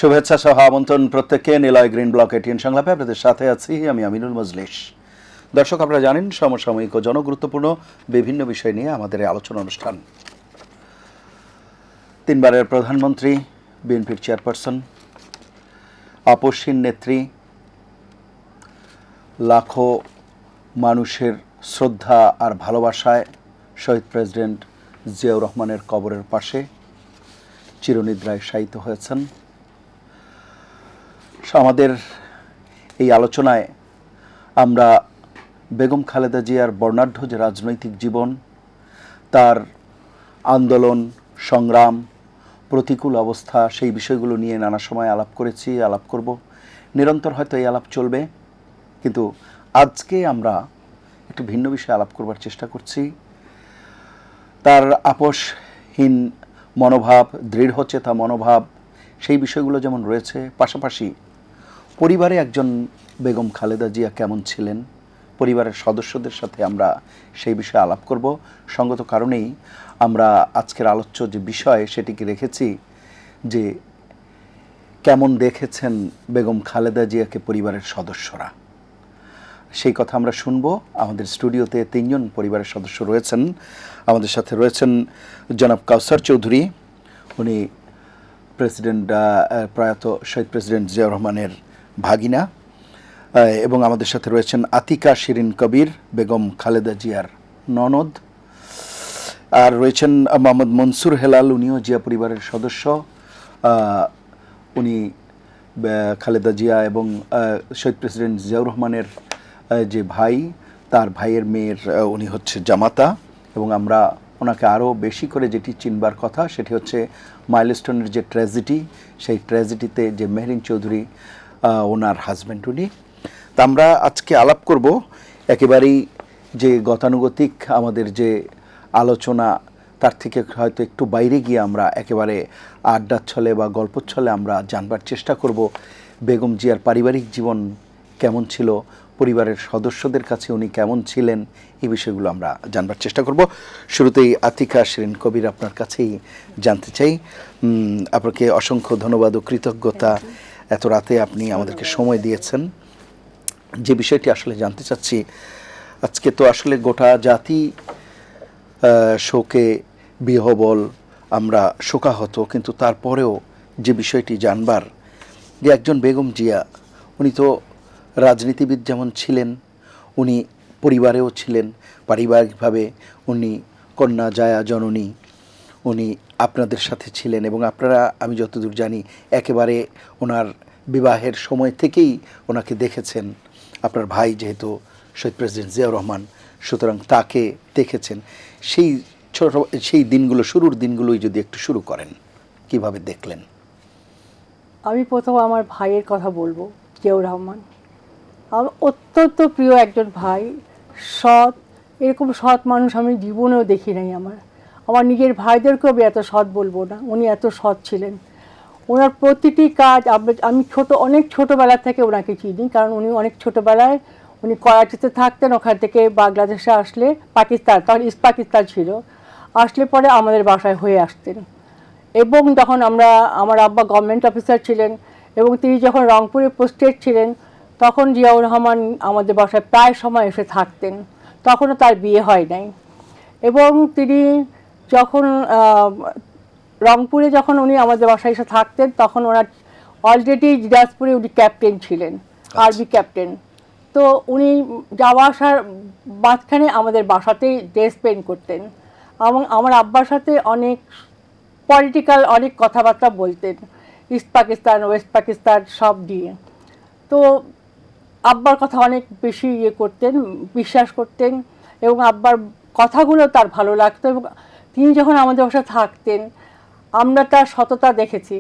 শুভেচ্ছা সহ আমন্ত্রণ প্রত্যেককে নিলয় গ্রিন ব্লক এটিএন সংলাপে আপনাদের সাথে আছি আমি আমিনুল মজলিস। দর্শক, আপনারা জানেন সমসাময়িক ও জনগুরুত্বপূর্ণ বিভিন্ন বিষয় নিয়ে আমাদের এই আলোচনা অনুষ্ঠান। তিনবারের প্রধানমন্ত্রী, বিএনপির চেয়ারপারসন, আপসহীন নেত্রী, লাখো মানুষের শ্রদ্ধা আর ভালোবাসায় শহীদ প্রেসিডেন্ট জিয়াউর রহমানের কবরের পাশে চিরনিদ্রায় শায়িত হয়েছেন। আমাদের এই আলোচনায় আমরা বেগম খালেদা জিয়ার বর্ণাঢ্য যে রাজনৈতিক জীবন, তার আন্দোলন, সংগ্রাম, প্রতিকূল অবস্থা, সেই বিষয়গুলো নিয়ে নানা সময় আলাপ করেছি, আলাপ করব। নিরন্তর হয়তো এই আলাপ চলবে, কিন্তু আজকে আমরা একটু ভিন্ন বিষয়ে আলাপ করবার চেষ্টা করছি। তার আপোষহীন মনোভাব, দৃঢ়চেতা মনোভাব, সেই বিষয়গুলো যেমন রয়েছে, পাশাপাশি পরিবারে একজন বেগম খালেদা জিয়া কেমন ছিলেন, পরিবারের সদস্যদের সাথে আমরা সেই বিষয়ে আলাপ করব। সঙ্গত কারণেই আমরা আজকের আলোচ্য যে বিষয় সেটিকে রেখেছি যে কেমন দেখেছেন বেগম খালেদা জিয়াকে পরিবারের সদস্যরা। সেই কথা আমরা শুনব। আমাদের স্টুডিওতে তিনজন পরিবারের সদস্য রয়েছেন। আমাদের সাথে রয়েছেন জনাব কাউসার চৌধুরী, উনি প্রয়াত শহীদ প্রেসিডেন্ট জিয়াউর রহমানের ভাগিনা, এবং আমাদের সাথে রয়েছেন আতিকা শিরিন কবির, বেগম খালেদা জিয়ার ননদ, আর রয়েছেন মোহাম্মদ মনসুর হেলাল, উনিও জিয়া পরিবারের সদস্য। উনি খালেদা জিয়া এবং শহীদ প্রেসিডেন্ট জিয়াউর রহমানের যে ভাই, তার ভাইয়ের মেয়ের উনি হচ্ছে জামাতা। এবং আমরা ওনাকে আরও বেশি করে যেটি চিনবার কথা সেটি হচ্ছে মাইলস্টোনের যে ট্র্যাজেডি, সেই ট্র্যাজেডিতে যে মেহরিন চৌধুরী ওনার হাজব্যান্ড উনি। তা আমরা আজকে আলাপ করব একেবারেই যে গতানুগতিক আমাদের যে আলোচনা, তার থেকে হয়তো একটু বাইরে গিয়ে আমরা একেবারে আড্ডার ছলে বা গল্পর ছলে আমরা জানবার চেষ্টা করব বেগম জিয়ার পারিবারিক জীবন কেমন ছিল, পরিবারের সদস্যদের কাছে উনি কেমন ছিলেন, এই বিষয়গুলো আমরা জানবার চেষ্টা করব। শুরুতেই আতিকা শিরিন কবির, আপনার কাছেই জানতে চাই। আপনাকে অসংখ্য ধন্যবাদ ও কৃতজ্ঞতা, এত রাতে আপনি আমাদেরকে সময় দিয়েছেন। যে বিষয়টি আসলে জানতে চাচ্ছি, আজকে তো আসলে গোটা জাতি শোকে বিহবল, আমরা শোকাহত, কিন্তু তারপরেও যে বিষয়টি জানবার যে একজন বেগম জিয়া, উনি তো রাজনীতিবিদ যেমন ছিলেন, উনি পরিবারেও ছিলেন। পারিবারিকভাবে উনি কন্যা জায়া জননী, উনি আপনাদের সাথে ছিলেন এবং আপনারা, আমি যতদূর জানি, একেবারে ওনার বিবাহের সময় থেকেই ওনাকে দেখেছেন। আপনার ভাই যেহেতু শহীদ প্রেসিডেন্ট জিয়াউর রহমান, সুতরাং তাকে দেখেছেন। সেই দিনগুলো, শুরুর দিনগুলোই যদি একটু শুরু করেন, কিভাবে দেখলেন? আমি প্রথম আমার ভাইয়ের কথা বলবো। জিয়াউর রহমান আমার অত্যন্ত প্রিয় একজন ভাই, সৎ। এরকম সৎ মানুষ আমি জীবনেও দেখি নাই। আমার নিজের ভাইদেরকেও আমি এত সৎ বলবো না, উনি এত সৎ ছিলেন। ওনার প্রতিটি কাজ আমি অনেক ছোটোবেলা থেকে ওনাকে চিনি, কারণ উনি অনেক ছোটোবেলায় উনি করাচিতে থাকতেন। ওখান থেকে বাংলাদেশে আসলে, পাকিস্তান, তখন ইস্ট পাকিস্তান ছিল, আসলে পরে আমাদের বাসায় হয়ে আসতেন। এবং তখন আমার আব্বা গভর্নমেন্ট অফিসার ছিলেন, এবং তিনি যখন রংপুরে পোস্টেড ছিলেন, তখন জিয়াউর রহমান আমাদের বাসায় প্রায় সময় এসে থাকতেন। তখনও তার বিয়ে হয় নাই। এবং তিনি যখন রংপুরে যখন উনি আমাদের বাসায় এসে থাকতেন, তখন ওনার অলরেডি দিনাজপুরে উনি ক্যাপ্টেন ছিলেন, আর্মি ক্যাপ্টেন। তো উনি যাওয়া আসার মাঝখানে আমাদের বাসাতেই ডে স্পেন্ড করতেন, এবং আমার আব্বার সাথে অনেক পলিটিক্যাল অনেক কথাবার্তা বলতেন, ইস্ট পাকিস্তান, ওয়েস্ট পাকিস্তান সব দিয়ে। তো আব্বার কথা অনেক বেশি করতেন, বিশ্বাস করতেন, এবং আব্বার কথাগুলো তার ভালো লাগতো। এবং তিনি যখন আমাদের বাসায় থাকতেন, আমরা তার সততা দেখেছি।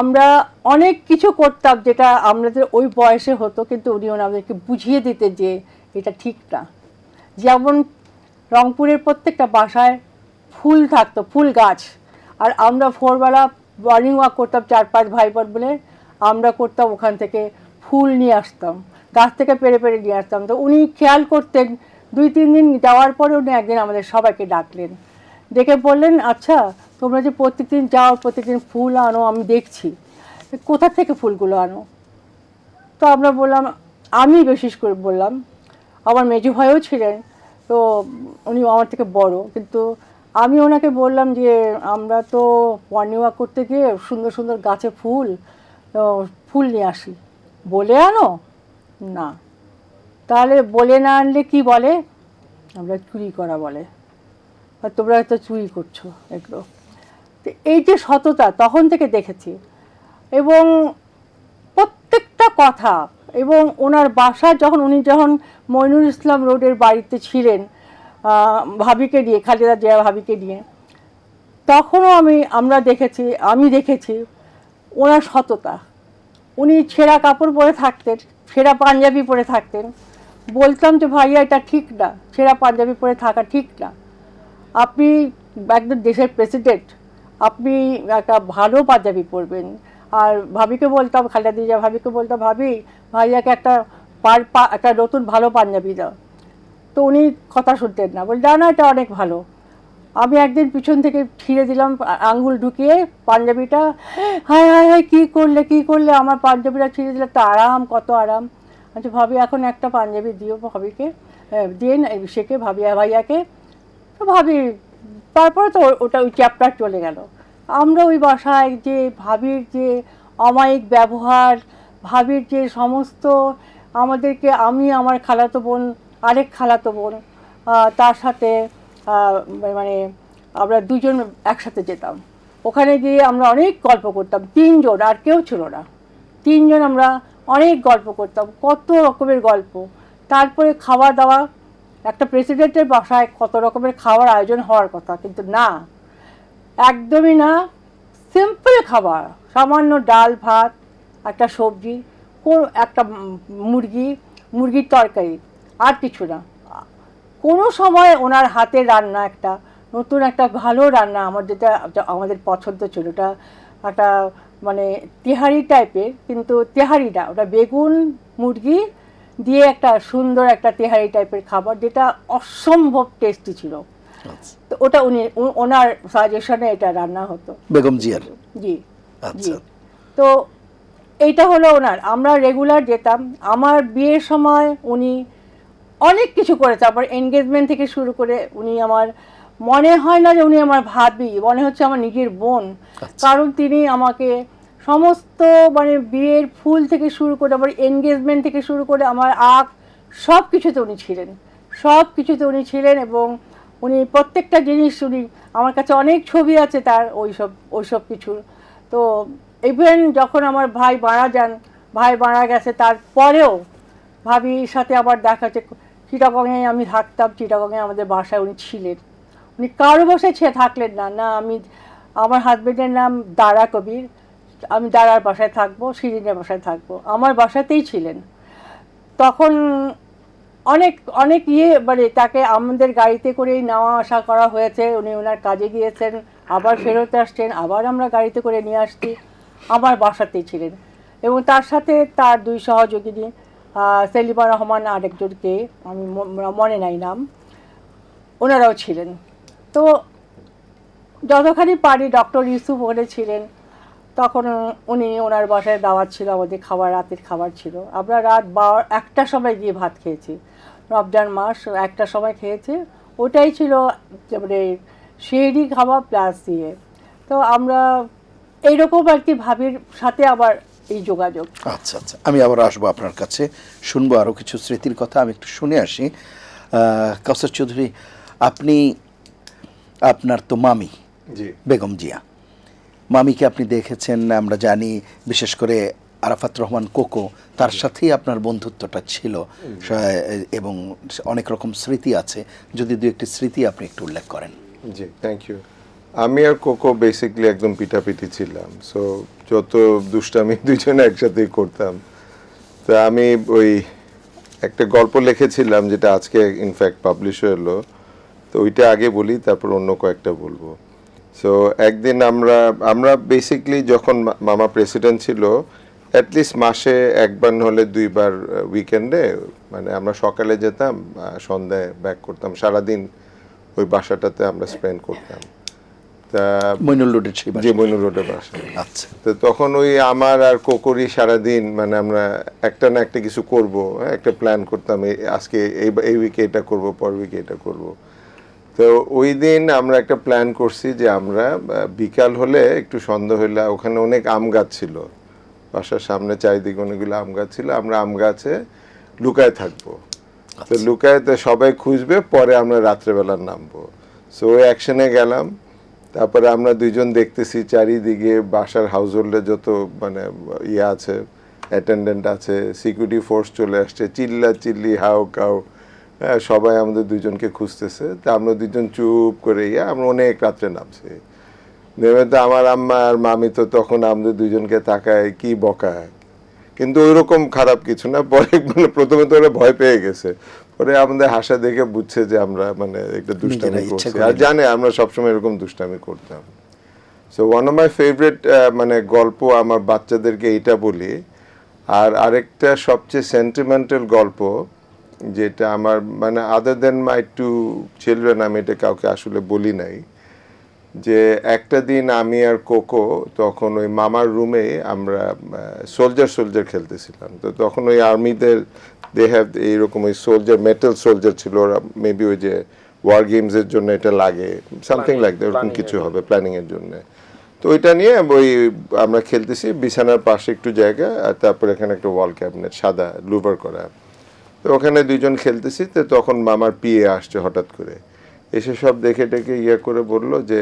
আমরা অনেক কিছু করতাম যেটা আমাদের ওই বয়সে হতো, কিন্তু উনি আমাদেরকে বুঝিয়ে দিতেন যে এটা ঠিক না। যেমন রংপুরের প্রত্যেকটা বাসায় ফুল থাকতো, ফুল গাছ, আর আমরা ভোরবেলা মর্নিং ওয়াক করতাম 4-5 ভাই বোন বলে, আমরা করতাম ওখান থেকে ফুল নিয়ে আসতাম, গাছ থেকে পেড়ে পেড়ে নিয়ে আসতাম। তো উনি খেয়াল করতেন। 2-3 দিন যাওয়ার পরে উনি একদিন আমাদের সবাইকে ডাকলেন, ডেকে বললেন, আচ্ছা তোমরা যে প্রত্যেকদিন যাও, প্রত্যেকদিন ফুল আনো, আমি দেখছি, কোথা থেকে ফুলগুলো আনো? তো আমরা বললাম, আমি বিশেষ করে বললাম, আমার মেজো ভাইও ছিলেন, তো উনি আমার থেকে বড়, কিন্তু আমি ওনাকে বললাম যে আমরা তো মর্নিং ওয়াক করতে গিয়ে সুন্দর সুন্দর গাছে ফুল, তো ফুল নিয়ে আসি, বলে আনো না। তাহলে বলে না আনলে কি বলে? আমরা চুরি করা বলে, আর তোমরা হয়তো চুরি করছো এগুলো। তো এই যে সততা তখন থেকে দেখেছি, এবং প্রত্যেকটা কথা, এবং ওনার বাসা উনি যখন মইনুল ইসলাম রোডের বাড়িতে ছিলেন ভাবিকে নিয়ে, খালেদা জিয়া ভাবিকে নিয়ে, তখনও আমি দেখেছি ওনার সততা। উনি ছেঁড়া কাপড় পরে থাকতেন, ছেঁড়া পাঞ্জাবি পরে থাকতেন। বলতাম যে ভাইয়া এটা ঠিক না, ছেঁড়া পাঞ্জাবি পরে থাকা ঠিক না। আপনি একজন দেশের প্রেসিডেন্ট, আপনি একটা ভালো পাঞ্জাবি পরবেন। আর ভাবিকে বলতাম, খালেদা জিয়া ভাবিকে বলতাম, ভাবি ভাইয়াকে একটা নতুন ভালো পাঞ্জাবি দাও। তো উনি কথা শুনতেন না, বলতেন না এটা অনেক ভালো। আমি একদিন পিছন থেকে ছিঁড়ে দিলাম আঙ্গুল ঢুকিয়ে পাঞ্জাবিটা, হায় হায় হায় কী করলে আমার পাঞ্জাবিটা ছিঁড়ে দিলে, তো আরাম, কত আরাম। আচ্ছা ভাবি এখন একটা পাঞ্জাবি দিও ভাবিকে, দিন শেখে ভাইয়াকে। তো ভাবি, তারপরে তো ওই চ্যাপ্টার চলে গেল। আমরা ওই বাসায় যে ভাবির যে অমায়িক ব্যবহার, ভাবির যে সমস্ত আমাদেরকে, আমি আমার খালাতো বোন, আরেক খালাতো বোন, তার সাথে মানে আমরা দুজন একসাথে যেতাম। ওখানে গিয়ে আমরা অনেক গল্প করতাম, তিনজন, আর কেউ ছিল না, তিনজন আমরা অনেক গল্প করতাম, কত রকমের গল্প। তারপরে খাওয়া দাওয়া, একটা প্রেসিডেন্টের বাসায় কত রকমের খাওয়ার আয়োজন হওয়ার কথা, কিন্তু না, একদমই না। সিম্পল খাবার, সামান্য ডাল ভাত, একটা সবজি, একটা মুরগির তরকারি, আর কিছু না। কোনো সময় ওনার হাতের রান্না, একটা নতুন একটা ভালো রান্না, আমাদের পছন্দ ছিল, ওটা একটা মানে তেহারি টাইপের, কিন্তু তেহারি না, ওটা বেগুন মুরগি দিয়ে একটা সুন্দর একটা তেহারি টাইপের খাবার, যেটা অসম্ভব টেস্টি ছিল। তো ওটা ওনার সাজেশনে এটা রান্না হতো, বেগম জিয়ার। জি জি। আচ্ছা। তো এইটা হলো ওনার, আমরা রেগুলার যেতাম। আমার বিয়ের সময় উনি অনেক কিছু করেছে, আমার এনগেজমেন্ট থেকে শুরু করে উনি আমার, মনে হয় না যে উনি আমার ভাবি, মনে হচ্ছে আমার নিজের বোন। কারণ তিনি আমাকে সমস্ত মানে বিয়ের ফুল থেকে শুরু করে, আমার এনগেজমেন্ট থেকে শুরু করে, আমার সব কিছুতে উনি ছিলেন, সব কিছুতে উনি ছিলেন। এবং উনি প্রত্যেকটা জিনিস, উনি আমার কাছে অনেক ছবি আছে তার ওইসব কিছুর। তো ইভেন যখন আমার ভাই মারা গেছে, তারপরেও ভাবির সাথে আবার দেখা হচ্ছে, চিটাগংয়ে আমি থাকতাম, চিটাগংয়ে আমাদের বাসায় উনি ছিলেন। উনি কারো বাসায় থাকলেন না, আমার হাজবেন্ডের নাম দারা কবির, আমি দারার বাসায় থাকবো, শিরিনের বাসায় থাকবো, আমার বাসাতেই ছিলেন। তখন অনেক অনেক মানে তাকে আমাদের গাড়িতে করেই নেওয়া আসা করা হয়েছে। উনি ওনার কাজে গিয়েছেন, আবার ফেরত আসছেন, আবার আমরা গাড়িতে করে নিয়ে আসছি, আমার বাসাতেই ছিলেন। এবং তার সাথে তার দুই সহযোগিনী, সেলিমা রহমান আরেকজনকে আমি মনে নাই নাম, ওনারাও ছিলেন। তো যতখানি পারি, ডক্টর ইউসুফ ওখানে ছিলেন, তখন ওনার বাসায় দাওয়াত ছিল, আমাদের রাতের খাবার ছিল। আমরা রাত 1টার সময় গিয়ে ভাত খেয়েছি, রমজান মাস 1টার সময় খেয়েছি। ওটাই ছিল মানে সেহরি খাওয়া প্লাস দিয়ে। তো আমরা এইরকম আর কি ভাবির সাথে আবার এই যোগাযোগ। আচ্ছা আচ্ছা, আমি আবার আসবো আপনার কাছে, শুনবো আরও কিছু স্মৃতির কথা। আমি একটু শুনে আসি। কাউসার চৌধুরী, আপনার তো মামি বেগম জিয়া, মামিকে আপনি দেখেছেন, আমরা জানি, বিশেষ করে আরাফাত রহমান কোকো, তার সাথেই আপনার বন্ধুত্বটা ছিল, এবং অনেক রকম স্মৃতি আছে। যদি দু একটি স্মৃতি আপনি একটু উল্লেখ করেন। জি, থ্যাংক ইউ। আমি আর কোকো বেসিকলি একদম পিটাপিটি ছিলাম, সো যত দুষ্টামি দুইজনে একসাথেই করতাম। তো আমি ওই একটা গল্প লিখেছিলাম, যেটা আজকে ইনফ্যাক্ট পাবলিশ হলো, তো ওইটা আগে বলি, তারপর অন্য কয়েকটা বলবো। সো একদিন আমরা বেসিকলি যখন মামা প্রেসিডেন্ট ছিল, অ্যাটলিস্ট মাসে একবার হলে 2বার উইকেন্ডে, মানে আমরা সকালে যেতাম, সন্ধ্যায় ব্যাক করতাম, সারাদিন ওই বাসাটাতে আমরা স্পেন্ড করতাম। তা মইনুল রোডের সেই যে বাসা। মইনুল রোডের বাসা। আচ্ছা তো তখন ওই আমার আর কোকরি সারাদিন মানে আমরা একটা না একটা কিছু করব, একটা প্ল্যান করতাম, আজকে এই উইকে এটা করব, পর উইকে এটা করব। তো ওই দিন আমরা একটা প্ল্যান করছি যে আমরা বিকাল হলে একটু সন্ধ্যা হলে, ওখানে অনেক আম গাছ ছিল বাসার সামনে, চারিদিকে অনেকগুলো আম গাছ ছিল, আমরা আম গাছে লুকায় থাকবো। তো লুকায় তো সবাই খুঁজবে, পরে আমরা রাত্রেবেলা নামবো। সো ওই অ্যাকশনে গেলাম। তারপরে আমরা দুইজন দেখতেছি চারিদিকে বাসার হাউস হোল্ডে যত মানে ইয়ে আছে, অ্যাটেন্ডেন্ট আছে, সিকিউরিটি ফোর্স চলে আসছে, চিল্লা চিল্লি হাউ কাউ, হ্যাঁ সবাই আমাদের দুইজনকে খুঁজতেছে। তা আমরা দুইজন চুপ করে আমরা অনেক রাত্রে নামছি। নেমে তো আমার আম্মা আর মামি তো তখন আমাদের দুইজনকে তাকায় কি বকায়, কিন্তু ওইরকম খারাপ কিছু না। পরে মানে প্রথমে তো ওরা ভয় পেয়ে গেছে, পরে আমাদের হাসা দেখে বুঝছে যে আমরা মানে একটা দুষ্টামি নিজেরা ইচ্ছা করছি, করে আর না। জানে আমরা সবসময় এরকম দুষ্টামি করতাম। So one of my favourite মানে গল্প আমার বাচ্চাদেরকে এইটা বলি। আর আরেকটা সবচেয়ে সেন্টিমেন্টাল গল্প যেটা আমার মানে আদার দেন মাই টু চিলড্রেন, আমি এটা কাউকে আসলে বলি নাই, যে একটা দিন আমি আর কোকো তখন ওই মামার রুমে আমরা সোলজার খেলতেছিলাম। তো তখন ওই আর্মিদের দে হ্যাভ এইরকম ওই সোলজার, মেটাল সোলজার ছিল, ওরা মেবি ওই যে ওয়ার গেমসের জন্য এটা লাগে, সামথিং লাইক দ্যাট, এরকম কিছু হবে প্ল্যানিংয়ের জন্য। তো ওইটা নিয়ে ওই আমরা খেলতেছি, বিছানার পাশে একটু জায়গা, আর তারপর এখানে একটা ওয়াল ক্যাবিনেট সাদা লুভার করা। তো ওখানে দুইজন খেলতেছি, তো তখন মামার পিএ আসছে হঠাৎ করে, এসে সব দেখে টেকে ইয়ে করে বললো যে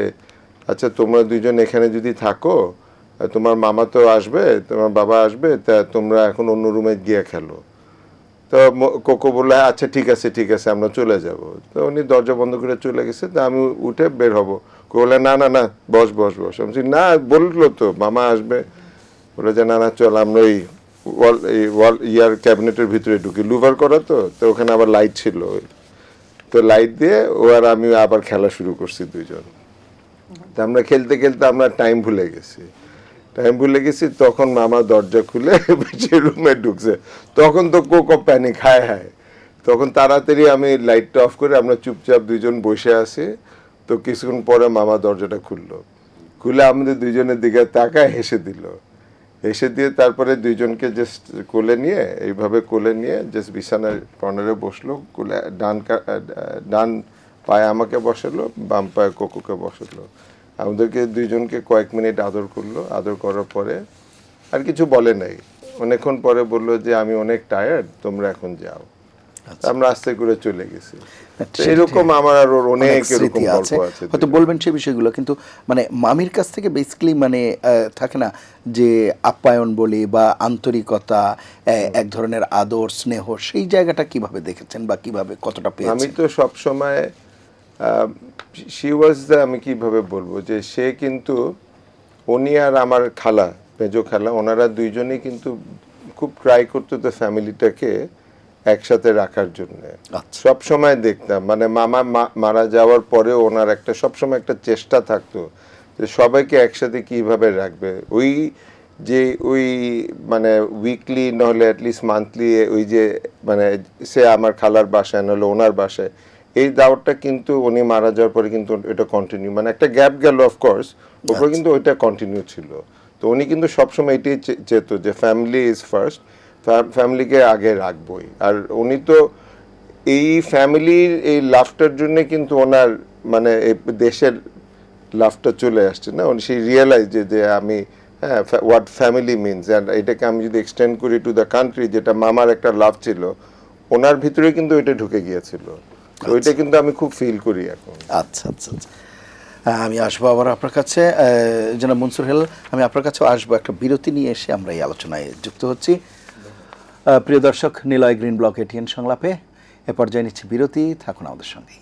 আচ্ছা তোমরা দুইজন এখানে যদি থাকো, তোমার মামা তো আসবে, তোমার বাবা আসবে, তা তোমরা এখন অন্য রুমে গিয়ে খেলো। তো কোকো বললো আচ্ছা ঠিক আছে আমরা চলে যাব। তো উনি দরজা বন্ধ করে চলে গেছে। তা আমি উঠে বের হব, বললে না না না বস বস বস। আমি বলছি, না বললো তো মামা আসবে। বলে যে না না চল আমরা ওই ওয়াল ইয়ার ক্যাবিনেটের ভিতরে ঢুকি, লুভার করা তো, তো ওখানে আবার লাইট ছিল, তো লাইট দিয়ে ও আর আমি আবার খেলা শুরু করছি দুইজন। তা আমরা খেলতে খেলতে আমরা টাইম ভুলে গেছি। তখন মামা দরজা খুলে রুমে ঢুকছে, তখন তো কোকো প্যানিক, হায়। তখন তাড়াতাড়ি আমি লাইটটা অফ করে আমরা চুপচাপ দুইজন বসে আছি। তো কিছুক্ষণ পরে মামা দরজাটা খুলে আমাদের দুইজনের দিকে তাকায় হেসে দিয়ে তারপরে দুইজনকে জাস্ট এইভাবে কোলে নিয়ে জাস্ট বিছানার কর্নারে বসলো, কোলে ডান পায়ে আমাকে বসালো, বাম পায়ে কোকোকে বসালো। আমাদেরকে দুইজনকে কয়েক মিনিট আদর করলো, আদর করার পরে আর কিছু বলে নাই। অনেকক্ষণ পরে বললো যে আমি অনেক টায়ার্ড, তোমরা এখন যাও। আমরা আস্তে করে চলে গেছি। এরকম আমার আর ওর অনেক এরকম গল্প আছে, হয়তো বলবেন সেই বিষয়গুলো, কিন্তু মানে মামির কাছ থেকে বেসিক্যালি মানে থাকে না যে আপ্যায়ন বলি বা আন্তরিকতা, এক ধরনের আদর স্নেহ, সেই জায়গাটা কিভাবে দেখেছেন বা কিভাবে কতটা আমি পেয়েছেন? তো সবসময় শি ওয়াজ দ্য, আমি কিভাবে বলবো, যে সে কিন্তু উনি আর আমার খালা, মেজো খালা, ওনারা দুইজনেই কিন্তু খুব ট্রাই করতো তো ফ্যামিলিটাকে একসাথে রাখার জন্য। সব সময় দেখতাম মানে মামা মারা যাওয়ার পরেও ওনার একটা সবসময় একটা চেষ্টা থাকতো যে সবাইকে একসাথে কিভাবে রাখবে। ওই মানে উইকলি নহলে অ্যাটলিস্ট মান্থলি ওই যে মানে সে আমার খালার বাসায় নাহলে ওনার বাসায়, এই দাওয়াতটা কিন্তু উনি মারা যাওয়ার পরে কিন্তু এটা কন্টিনিউ, মানে একটা গ্যাপ গেল অফকোর্স, ওপরে কিন্তু ওইটা কন্টিনিউ ছিল। তো উনি কিন্তু সবসময় এটাই চেত যে ফ্যামিলি ইজ ফার্স্ট, ফ্যামিলিকে আগে রাখবই। আর উনি তো এই ফ্যামিলির এই লাভটার জন্য কিন্তু ওনার মানে দেশের লাভটা চলে আসছে না, উনি সেই রিয়েলাইজ যে আমি হ্যাঁ হোয়াট ফ্যামিলি মিনস, অ্যান্ড এটাকে আমি যদি এক্সটেন্ড করি টু দ্য কান্ট্রি, যেটা মামার একটা লাভ ছিল ওনার ভিতরে কিন্তু এটা ঢুকে গিয়েছিল। ওইটা কিন্তু আমি খুব ফিল করি এখন। আচ্ছা। আমি আসবো আবার আপনার কাছে, জনাব মনসুর হেলাল, আমি আপনার কাছেও আসবো। একটা বিরতি নিয়ে এসে আমরা এই আলোচনায় যুক্ত হচ্ছি। প্রিয় দর্শক, নিলয় গ্রিন ব্লক এটিএন সংলাপে এ পর্যায়ে নিচ্ছি বিরতি, থাকুন আমাদের সঙ্গেই।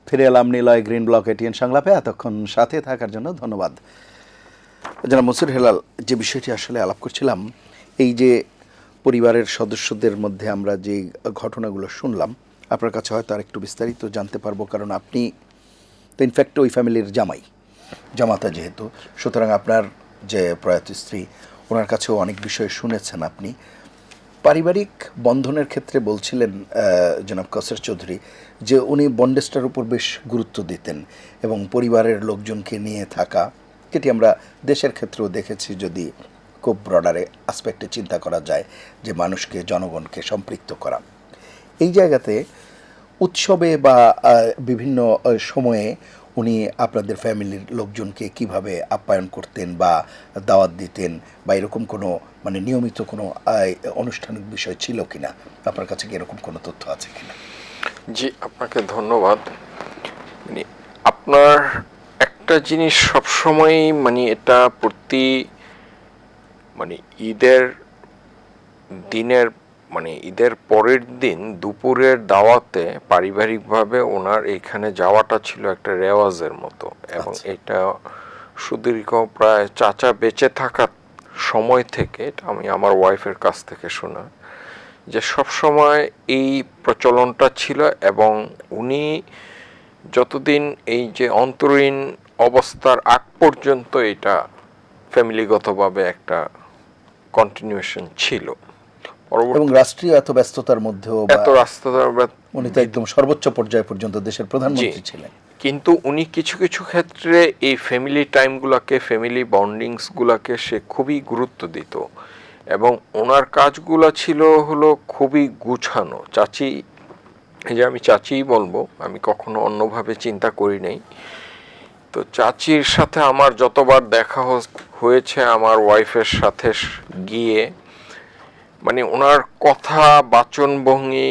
ফিরে এলাম নিলয় গ্রিন ব্লক এটিএন সংলাপে। এতক্ষণ সাথে থাকার জন্য ধন্যবাদ। জনাব মনসুর হেলাল, যে বিষয়টি আসলে আলাপ করছিলাম, এই যে পরিবারের সদস্যদের মধ্যে আমরা যে ঘটনাগুলো শুনলাম, আপনার কাছে হয়তো আর একটু বিস্তারিত জানতে পারবো, কারণ আপনি তো ইনফ্যাক্ট ওই ফ্যামিলির জামাতা যেহেতু, সুতরাং আপনার যে প্রয়াত স্ত্রী, ওনার কাছেও অনেক বিষয় শুনেছেন আপনি। পারিবারিক বন্ধনের ক্ষেত্রে বলছিলেন জনাব কাউসার চৌধুরী যে উনি বন্ডেজটার উপর বেশ গুরুত্ব দিতেন এবং পরিবারের লোকজনকে নিয়ে থাকা, যেটি আমরা দেশের ক্ষেত্রেও দেখেছি যদি খুব ব্রডারে আসপেক্টে চিন্তা করা যায় যে মানুষকে জনগণকে সম্পৃক্ত করা। এই জায়গাতে উৎসবে বা বিভিন্ন সময়ে উনি আপনাদের ফ্যামিলির লোকজনকে কিভাবে আপ্যায়ন করতেন বা দাওয়াত দিতেন বা এরকম কোনো মানে নিয়মিত কোনো আনুষ্ঠানিক বিষয় ছিল কিনা, আপনার কাছে কি এরকম কোনো তথ্য আছে কিনা? জি, আপনাকে ধন্যবাদ। মানে আপনার একটা জিনিস সবসময় মানে এটা প্রতি মানে ঈদের দিনের মানে ঈদের পরের দিন দুপুরের দাওয়াতে পারিবারিকভাবে ওনার এইখানে যাওয়াটা ছিল একটা রেওয়াজের মতো, এবং এটা সুদীর্ঘ প্রায় চাচা বেঁচে থাকার সময় থেকে, এটা আমি আমার ওয়াইফের কাছ থেকে শোনা, যে সব সময় এই প্রচলনটা ছিল। এবং উনি যতদিন এই যে অন্তরীণ অবস্থার আগ পর্যন্ত এটা ফ্যামিলিগতভাবে একটা কন্টিনিউয়েশন ছিল। এবং রাষ্ট্রীয় এত ব্যস্ততার মধ্যেও এত রাস্তার উনি তো একদম সর্বোচ্চ পর্যায় পর্যন্ত দেশের প্রধানমন্ত্রী ছিলেন, কিন্তু উনি কিছু কিছু ক্ষেত্রে এই ফ্যামিলি টাইমগুলোকে, ফ্যামিলি বন্ডিংসগুলোকে সে খুবই গুরুত্ব দিত, এবং ওনার কাজগুলো ছিল হলো খুবই গুছানো। চাচি, এই যে আমি চাচিই বলবো, আমি কখনো অন্যভাবে চিন্তা করি নাই। তো চাচির সাথে আমার যতবার দেখা হয়েছে আমার ওয়াইফের সাথে গিয়ে, মানে ওনার কথা, বাচনভঙ্গি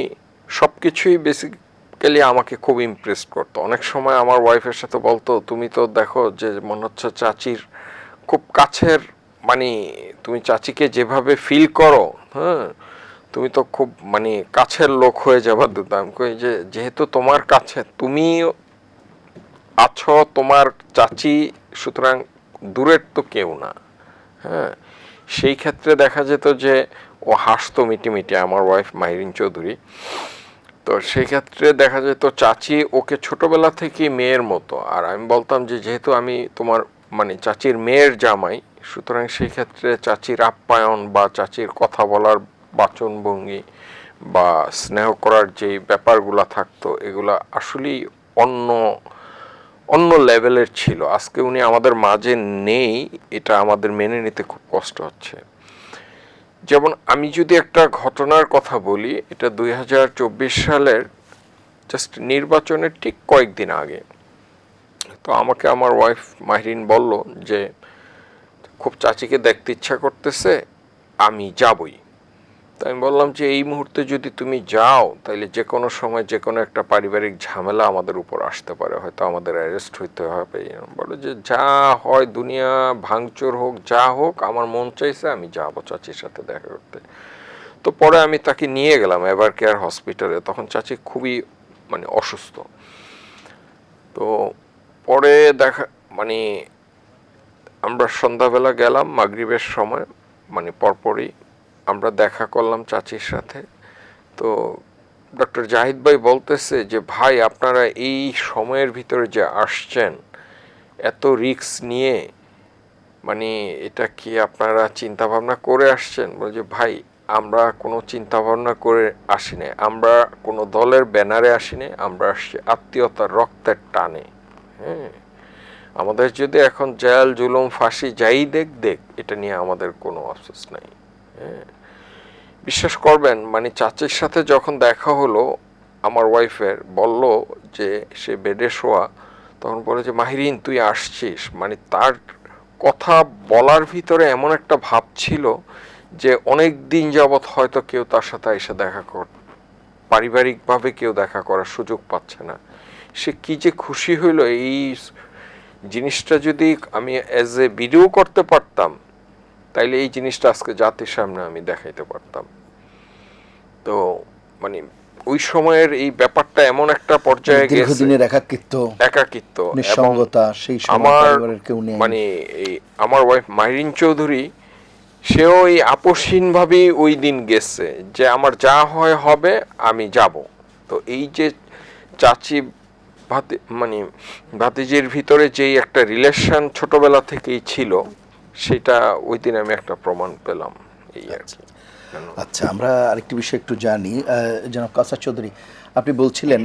সব কিছুই বেসিক্যালি আমাকে খুব ইমপ্রেস করতো। অনেক সময় আমার ওয়াইফের সাথে বলতো, তুমি তো দেখো যে মনে হচ্ছে চাচির খুব কাছের, মানে তুমি চাচিকে যেভাবে ফিল করো, হ্যাঁ, তুমি তো খুব মানে কাছের লোক হয়ে যাবার দিতাম। কই যে যেহেতু তোমার কাছে তুমি আছো, তোমার চাচি, সুতরাং দূরের তো কেউ না। হ্যাঁ, সেই ক্ষেত্রে দেখা যেত যে ও হাসতো মিটিমিটি, আমার ওয়াইফ মাহিরিন চৌধুরী। তো সেই ক্ষেত্রে দেখা যেত চাচি ওকে ছোটবেলা থেকে মেয়ের মতো, আর আমি বলতাম যে যেহেতু আমি তোমার মানে চাচির মেয়ের জামাই, সুতরাং সেই ক্ষেত্রে চাচির আপ্যায়ন বা চাচির কথা বলার বাচনভঙ্গি বা স্নেহ করার যে ব্যাপারগুলো থাকতো, এগুলা আসলেই অন্য অন্য লেভেলের ছিল। আজকে উনি আমাদের মাঝে নেই, এটা আমাদের মেনে নিতে খুব কষ্ট হচ্ছে। যেমন আমি যদি একটা ঘটনার কথা বলি, এটা 2024 সালের জাস্ট নির্বাচনের ঠিক কয়েকদিন আগে। তো আমাকে আমার ওয়াইফ মাহিরিন বলল যে খুব চাচিকে দেখতে ইচ্ছা করতেছে, আমি যাবই। তো আমি বললাম যে এই মুহূর্তে যদি তুমি যাও তাহলে যে কোনো সময় যে কোনো একটা পারিবারিক ঝামেলা আমাদের উপর আসতে পারে, হয়তো আমাদের অ্যারেস্ট হইতে হবে। বলো যে যা হয়, দুনিয়া ভাঙচুর হোক, যা হোক, আমার মন চাইছে আমি যাবো চাচির সাথে দেখা করতে। তো পরে আমি তাকে নিয়ে গেলাম এভার কেয়ার হসপিটালে। তখন চাচি খুবই মানে অসুস্থ। তো পরে দেখা মানে আমরা সন্ধ্যাবেলা গেলাম মাগরিবের সময়, মানে পরপরই আমরা দেখা করলাম চাচির সাথে। তো ডক্টর জাহিদ ভাই বলতেছে যে ভাই, আপনারা এই সময়ের ভিতরে যে আসছেন এত রিস্ক নিয়ে, মানে এটা কি আপনারা চিন্তা ভাবনা করে আসছেন? বলছে ভাই, আমরা কোনো চিন্তা ভাবনা করে আসিনি, আমরা কোনো দলের ব্যানারে আসিনি, আমরা আসছি আত্মীয়তার রক্তের টানে। হ্যাঁ, আমাদের যদি এখন জেল, জুলুম, ফাঁসি যাই দেখ দেখ, এটা নিয়ে আমাদের কোনো আফসোস নাই। হ্যাঁ, বিশ্বাস করবেন, মানে চাচির সাথে যখন দেখা হলো আমার ওয়াইফের, বলল যে সে বেডে শোয়া, তখন বলে যে মাহিরিন তুই আসছিস। মানে তার কথা বলার ভিতরে এমন একটা ভাব ছিল যে অনেক দিন যাবৎ হয়তো কেউ তার সাথে এসে দেখা পারিবারিকভাবে কেউ দেখা করার সুযোগ পাচ্ছে না। সে কি যে খুশি হইল, এই জিনিসটা যদি আমি অ্যাজ এ ভিডিও করতে পারতাম তাইলে এই জিনিসটা আজকে জাতির সামনে আমি দেখাইতে পারতাম। তো মানে ওই সময়ের এই ব্যাপারটা এমন একটা পর্যায়ে গেছে, দীর্ঘদিনের একাকিত্ব, নিঃসঙ্গতা, সেই সময় পরিবারের কেউ নেই। মানে এই আমার ওয়াইফ মাহিরিন চৌধুরী, সেও এই আপোষহীনভাবেই ওই দিন গেছে যে আমার যা হয় হবে, আমি যাব। তো এই যে চাচি মানে ভাতিজির ভিতরে যেই একটা রিলেশন ছোটবেলা থেকেই ছিল, সেটা ওই দিন আমি একটা প্রমাণ পেলাম, এই আর কি। কেন। আচ্ছা, আমরা আরেকটি বিষয় একটু জানি। জনাব কাসার চৌধুরী, আপনি বলছিলেন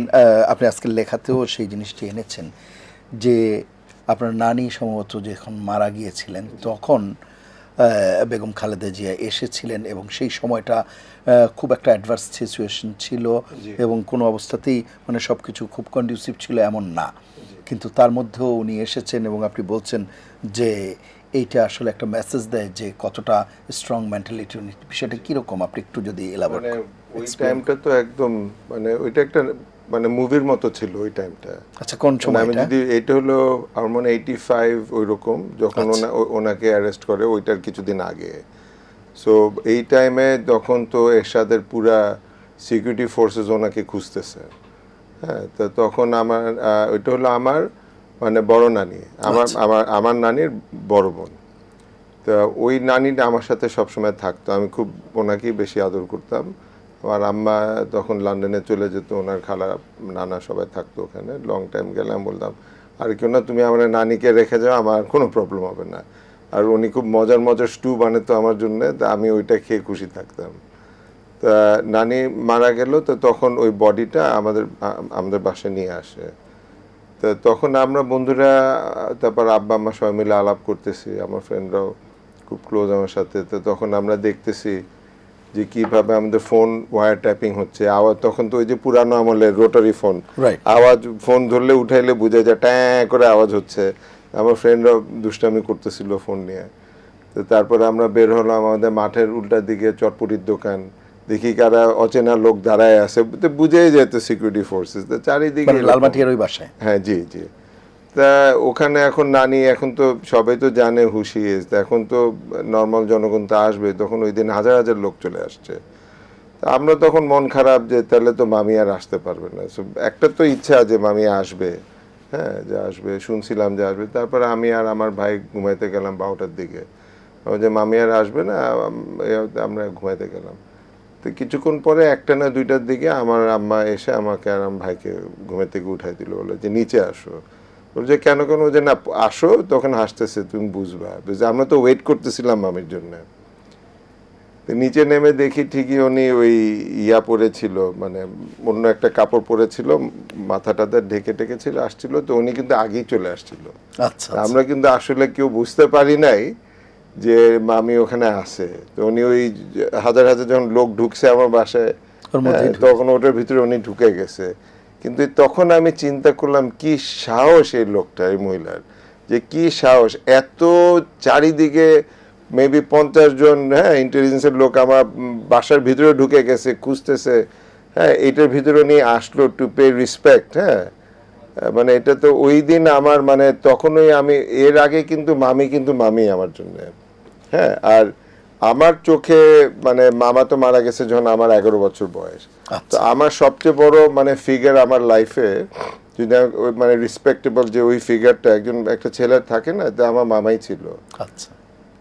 আপনি আজকের লেখাতেও সেই জিনিসটি এনেছেন যে আপনার নানি সম্ভবত যখন মারা গিয়েছিলেন তখন বেগম খালেদা জিয়া এসেছিলেন এবং সেই সময়টা খুব একটা অ্যাডভার্স সিচুয়েশন ছিল এবং কোনো অবস্থাতেই মানে সব কিছু খুব কন্ডিউসিভ ছিল এমন না, কিন্তু তার মধ্যেও উনি এসেছেন এবং আপনি বলছেন যে এইটা আসলে একটা মেসেজ দেয় যে কতটা স্ট্রং মেন্টালিটি উনি। বিষয়টা কীরকম আপনি একটু যদি এলাবোরেট মানে ওই টাইমটা তো একদম মানে ওইটা একটা মানে মুভির মতো ছিল ওই টাইমটা। আচ্ছা, কোন মানে সময় আমি যদি এটা হলো আমার মনে 85 ওই রকম যখন ওনাকে অ্যারেস্ট করে, ওইটার কিছুদিন আগে। সো এই টাইমে তখন তো এরশাদের পুরা সিকিউরিটি ফোর্সেস ওনাকে খুঁজতেছে। হ্যাঁ, তো তখন আমার ওইটা হলো আমার মানে বড় নানি, আমার নানির বড় বোন। তো ওই নানিটা আমার সাথে সবসময় থাকতো, আমি খুব ওনাকেই বেশি আদর করতাম। আমার আম্মা তখন লন্ডনে চলে যেত, ওনার খালা নানা সবাই থাকতো ওখানে। লং টাইম গেলাম, বললাম আর কেউ না, তুমি আমার নানিকে রেখে যাও, আমার কোনো প্রবলেম হবে না। আর উনি খুব মজার মজার স্টু বানাতো আমার জন্য, তা আমি ওইটা খেয়ে খুশি থাকতাম। তা নানি মারা গেল, তো তখন ওই বডিটা আমাদের বাসায় নিয়ে আসে। তো তখন আমরা বন্ধুরা, তারপর আব্বা আম্মা সবাই মিলে আলাপ করতেছি, আমার ফ্রেন্ডরাও খুব ক্লোজ আমার সাথে। তো তখন আমরা দেখতেছি যে কিভাবে আমাদের ফোন ওয়্যার ট্যাপিং হচ্ছে, আওয়াজ। তখন তো ওই যে পুরানো আমলের রোটারি ফোন, আওয়াজ ফোন ধরলে উঠাইলে বুঝে যায় ট্যাঁ করে আওয়াজ হচ্ছে। আমার ফ্রেন্ডরাও দুষ্টামি করতেছিল ফোন নিয়ে। তো তারপরে আমরা বের হলাম, আমাদের মাঠের উল্টা দিকে চটপটির দোকান, দেখি কারা অচেনা লোক দাঁড়ায় আছে, তো বুঝেই যেত সিকিউরিটি ফোর্সেস। তো চারিদিকে লালমাটিয়ার ওই বাসায়। হ্যাঁ, জি জি। তা ওখানে এখন নানি, এখন তো সবাই তো জানে হুশি এজ, এখন তো নর্মাল জনগণ তো আসবে, তখন ওই দিন হাজার হাজার লোক চলে আসছে। তা আমরা তখন মন খারাপ যে তাহলে তো মামি আর আসতে পারবে না। একটা তো ইচ্ছা যে মামি আসবে, হ্যাঁ যে আসবে, শুনছিলাম যে আসবে। তারপরে আমি আর আমার ভাই ঘুমাইতে গেলাম 12টার দিকে, যে মামি আর আসবে না, আমরা ঘুমাইতে গেলাম। তো কিছুক্ষণ পরে 1টা না 2টার দিকে আমার আম্মা এসে আমাকে আর আমার ভাইকে ঘুমের থেকে উঠাই দিল, বলে যে নিচে আসো। বলছে কেন কেন, যে না আসো। তখন হাসতেছে, তুমি বুঝবা, আমরা তো ওয়েট করতেছিলাম মামির জন্য। নিচে নেমে দেখি ঠিকই উনি ওই ইয়া পরেছিল, মানে অন্য একটা কাপড় পরেছিল, মাথাটাতে ঢেকে ঢেকেছিল, আসছিল। তো উনি কিন্তু আগেই চলে আসছিল। আচ্ছা, আমরা কিন্তু আসলে কেউ বুঝতে পারি নাই যে মামি ওখানে আছে। তো উনি ওই হাজার হাজার যখন লোক ঢুকছে আমার বাসায়, তখন ওটার ভিতরে উনি ঢুকে গেছে। কিন্তু তখন আমি চিন্তা করলাম কি সাহস এই লোকটা, এই মহিলার, যে কি সাহস, এত চারিদিকে মেবি 50 জন হ্যাঁ ইন্টেলিজেন্সের লোক আমার বাসার ভিতরে ঢুকে গেছে, খুঁজতেছে। হ্যাঁ, এটার ভিতরে নিয়ে আসলো টু পে রেসপেক্ট। হ্যাঁ, মানে এটা তো ওই দিন আমার মানে তখনই আমি, এর আগে কিন্তু মামি আমার জন্য। হ্যাঁ, আর আমার চোখে মানে মামা তো মারা গেছে যখন আমার 11 বছর বয়স। তো আমার সবচেয়ে বড় মানে ফিগার আমার লাইফে, যদি মানে রেসপেক্টেবল যে ওই ফিগারটা একজন একটা ছেলের থাকে না, তো আমার মামাই ছিল। আচ্ছা,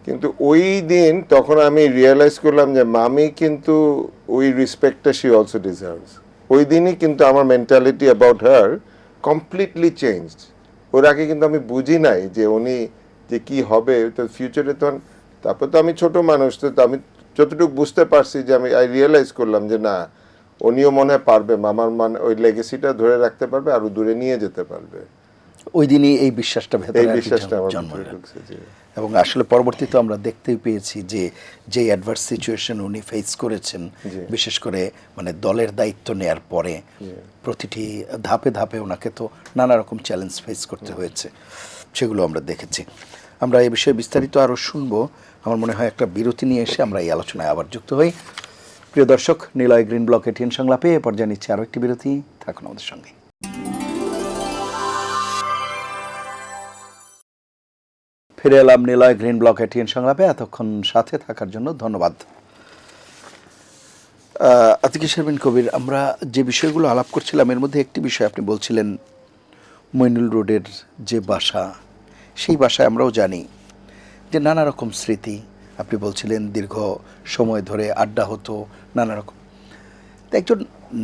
কিন্তু ওই দিন তখন আমি রিয়েলাইজ করলাম যে মামি কিন্তু ওই রেসপেক্টটা শি অলসো ডিজার্ভস। ওই দিনই কিন্তু আমার mentality about her completely changed. ওর আগে কিন্তু আমি বুঝি নাই যে উনি যে কি হবে তো ফিউচারে। তখন তারপর তো আমি ছোট মানুষ, তো আমি যতটুকু বুঝতে পারছি যে আমি রিয়েলাইজ করলাম যে না, উনিও মনে হয় পারবে, মামার মানে ওই লেগেসিটা ধরে রাখতে পারবে, আরো দূরে নিয়ে যেতে পারবে। ওই দিনই এই বিশ্বাসটা ভেতরে আমার জন্ম ভিতরে নেয়। ঢুকছে, জি। এবং আসলে পরবর্তীতে আমরা দেখতেই পেয়েছি যে যে অ্যাডভার্স সিচুয়েশন উনি ফেস করেছেন, বিশেষ করে মানে দলের দায়িত্ব নেয়ার পরে প্রতিটি ধাপে ধাপে ওনাকে তো নানা রকম চ্যালেঞ্জ ফেস করতে হয়েছে, সেগুলো আমরা দেখেছি। আমরা এই বিষয়ে বিস্তারিত আরও শুনবো। আমার মনে হয় একটা বিরতি নিয়ে এসে আমরা এই আলোচনায় আবার যুক্ত হই। প্রিয় দর্শক, নিলয় গ্রিন ব্লক এটিএন সংলাপে এ পর্যায়ে নিচ্ছে আরও একটি বিরতি। থাকুন আমাদের সঙ্গে। ফিরে এলাম নিলয় গ্রিন ব্লক এটিএন সংলাপে। এতক্ষণ সাথে থাকার জন্য ধন্যবাদ। আতিকি শারমিন কবির, আমরা যে বিষয়গুলো আলাপ করছিলাম এর মধ্যে একটি বিষয় আপনি বলছিলেন মইনুল রোডের যে বাসা, সেই বাসায় আমরাও জানি যে নানা রকম স্মৃতি। আপনি বলছিলেন দীর্ঘ সময় ধরে আড্ডা হতো নানা রকম। তো একজন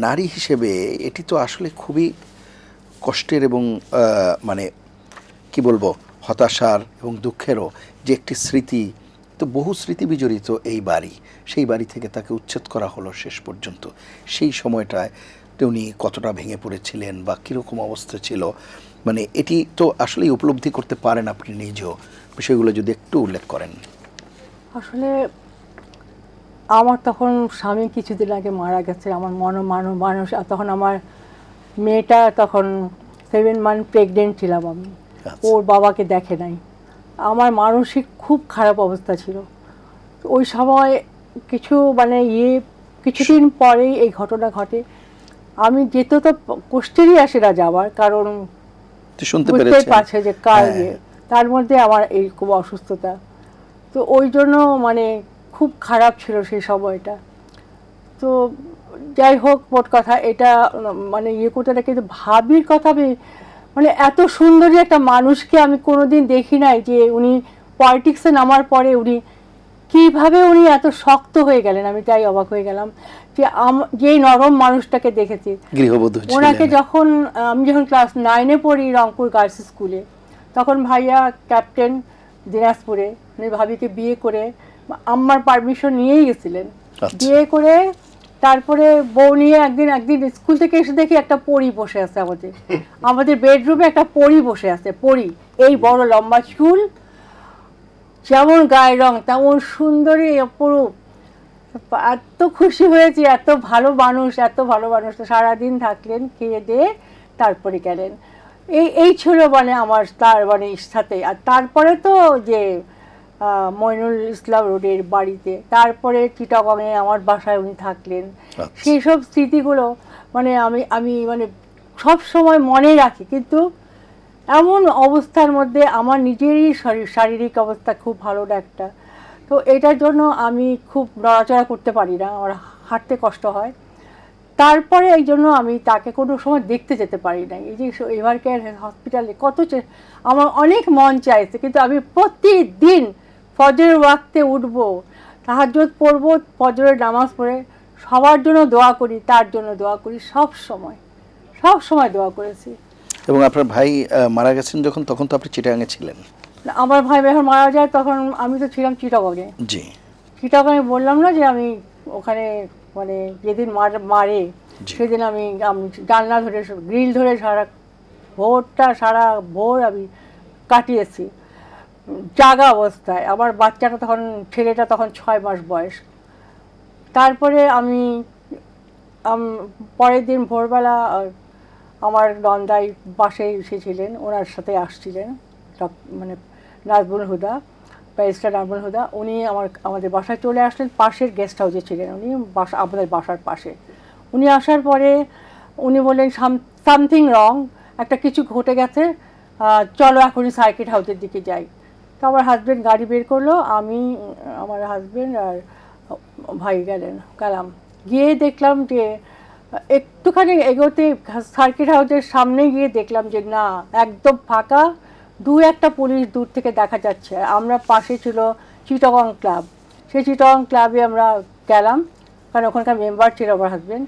নারী হিসেবে এটি তো আসলে খুবই কষ্টের এবং মানে কি বলবো, হতাশার এবং দুঃখেরও যে একটি স্মৃতি তো বহু স্মৃতি বিজড়িত এই বাড়ি, সেই বাড়ি থেকে তাকে উচ্ছেদ করা হলো শেষ পর্যন্ত। সেই সময়টায় উনি কতটা ভেঙে পড়েছিলেন বা কীরকম অবস্থা ছিল, মানে এটি তো আসলেই উপলব্ধি করতে পারেন আপনি নিজেও, বিষয়গুলো যদি একটু উল্লেখ করেন। আসলে আমার তখন স্বামী কিছুদিন আগে মারা গেছে, আমার মানুষ, আর তখন আমার মেয়েটা তখন 7 মান্থ প্রেগনেন্ট ছিলাম আমি, আচ্ছা। ওর বাবাকে দেখে নাই। আমার মানসিক খুব খারাপ অবস্থা ছিল। তো ওই সময় কিছু মানে কিছুদিন পরেই এই ঘটনা ঘটে। আমি যেতে তো কোষ্ঠেরই আসে না যাওয়ার, কারণ তো শুনতে বুঝতেই পেরেছেন। পারছে যে কার হ্যাঁ। তার মধ্যে আমার এই খুব অসুস্থতা। তো ওই জন্য মানে খুব খারাপ ছিল সেই সময়টা। তো যাই হোক, মোট কথা এটা মানে করতে না, কিন্তু ভাবির কথা মানে এত সুন্দরী একটা মানুষকে আমি কোনোদিন দেখি নাই যে উনি পলিটিক্সে নামার পরে উনি কিভাবে উনি এত শক্ত হয়ে গেলেন। আমি তাই অবাক হয়ে গেলাম যে যেই নরম মানুষটাকে দেখেছি, গৃহবধূ ছিলেন। ওনাকে যখন আমি যখন ক্লাস 9-এ পড়ি রংপুর গার্লস স্কুলে, তখন ভাইয়া ক্যাপ্টেন দিনাজপুরে, উনি ভাবিকে বিয়ে করে আম্মার পারমিশন নিয়েই গেছিলেন। আচ্ছা। বিয়ে করে তারপরে বউ নিয়ে একদিন স্কুল থেকে এসে দেখি একটা পরী বসে আছে আমাদের বেডরুমে একটা পরী বসে আছে। পরী, এই বড় লম্বা চুল, যেমন গায়ের রং তেমন সুন্দরী অপরূপ। এত খুশি হয়েছি, এত ভালো মানুষ, এত ভালো মানুষ। তো সারাদিন থাকলেন, খেয়ে দিয়ে তারপরে গেলেন। এই ছিল মানে আমার তার মানে সাথে। আর তারপরে তো যে মইনুল ইসলাম রোডের বাড়িতে, তারপরে চিটাগংয়ে আমার বাসায় উনি থাকলেন। সেই সব স্মৃতিগুলো মানে আমি মানে সব সময় মনে রাখি। কিন্তু এমন অবস্থার মধ্যে আমার নিজেরই শারীরিক অবস্থা খুব ভালো না একটা, তো এটার জন্য আমি খুব নড়াচড়া করতে পারি না, আমার হাঁটতে কষ্ট হয়। তারপরে এই জন্য আমি তাকে কোনো সময় দেখতে যেতে পারি না। এই যে এভার কেয়ার হসপিটালে আমার অনেক মন চাইছে, কিন্তু আমি প্রতিদিন ফজরের ওয়াক্তে উঠবো, তাহাজ্জুদ পড়বো, ফজরের নামাজ পড়ে সবার জন্য দোয়া করি, তার জন্য দোয়া করি, সব সময় দোয়া করেছি। এবং আপনার ভাই মারা গেছেন যখন, তখন তো আপনি চিটাগাঙে ছিলেন। আমার ভাই যখন মারা যায় তখন আমি তো ছিলাম চিটাগংয়ে। জি। চিটাগংয়ে বললাম না যে আমি ওখানে মানে যেদিন মারে সেদিন আমি জানলা ধরে গ্রিল ধরে সারা ভোর আমি কাটিয়েছি জাগা অবস্থায়। আমার বাচ্চাটা তখন, ছেলেটা তখন 6 মাস বয়স। তারপরে আমি পরের দিন ভোরবেলা আমার নন্দাই বাসায় এসেছিলেন, ওনার সাথে আসছিলেন মানে নাজমুল হুদা, ব্যারিস্টার নাজমুল হুদা। উনি আমাদের বাসায় চলে আসলেন, পাশের গেস্ট হাউসে ছিলেন উনি, আমাদের বাসার পাশে। উনি আসার পরে উনি বললেন সামথিং রং, একটা কিছু ঘটে গেছে, চলো এখনই সার্কিট হাউসের দিকে যাই। তো আমার হাজব্যান্ড গাড়ি বের করলো, আমি, আমার হাজব্যান্ড আর ভাই গেলাম। গিয়ে দেখলাম যে একটুখানি এগোতে সার্কিট হাউসের সামনে গিয়ে দেখলাম যে না, একদম ফাঁকা, 2-1টা পুলিশ দূর থেকে দেখা যাচ্ছে। আমরা পাশে ছিল চিটাগং ক্লাব, সেই চিটাগং ক্লাবে আমরা গেলাম, কারণ ওখানকার মেম্বার ছিল আমার হাজব্যান্ড।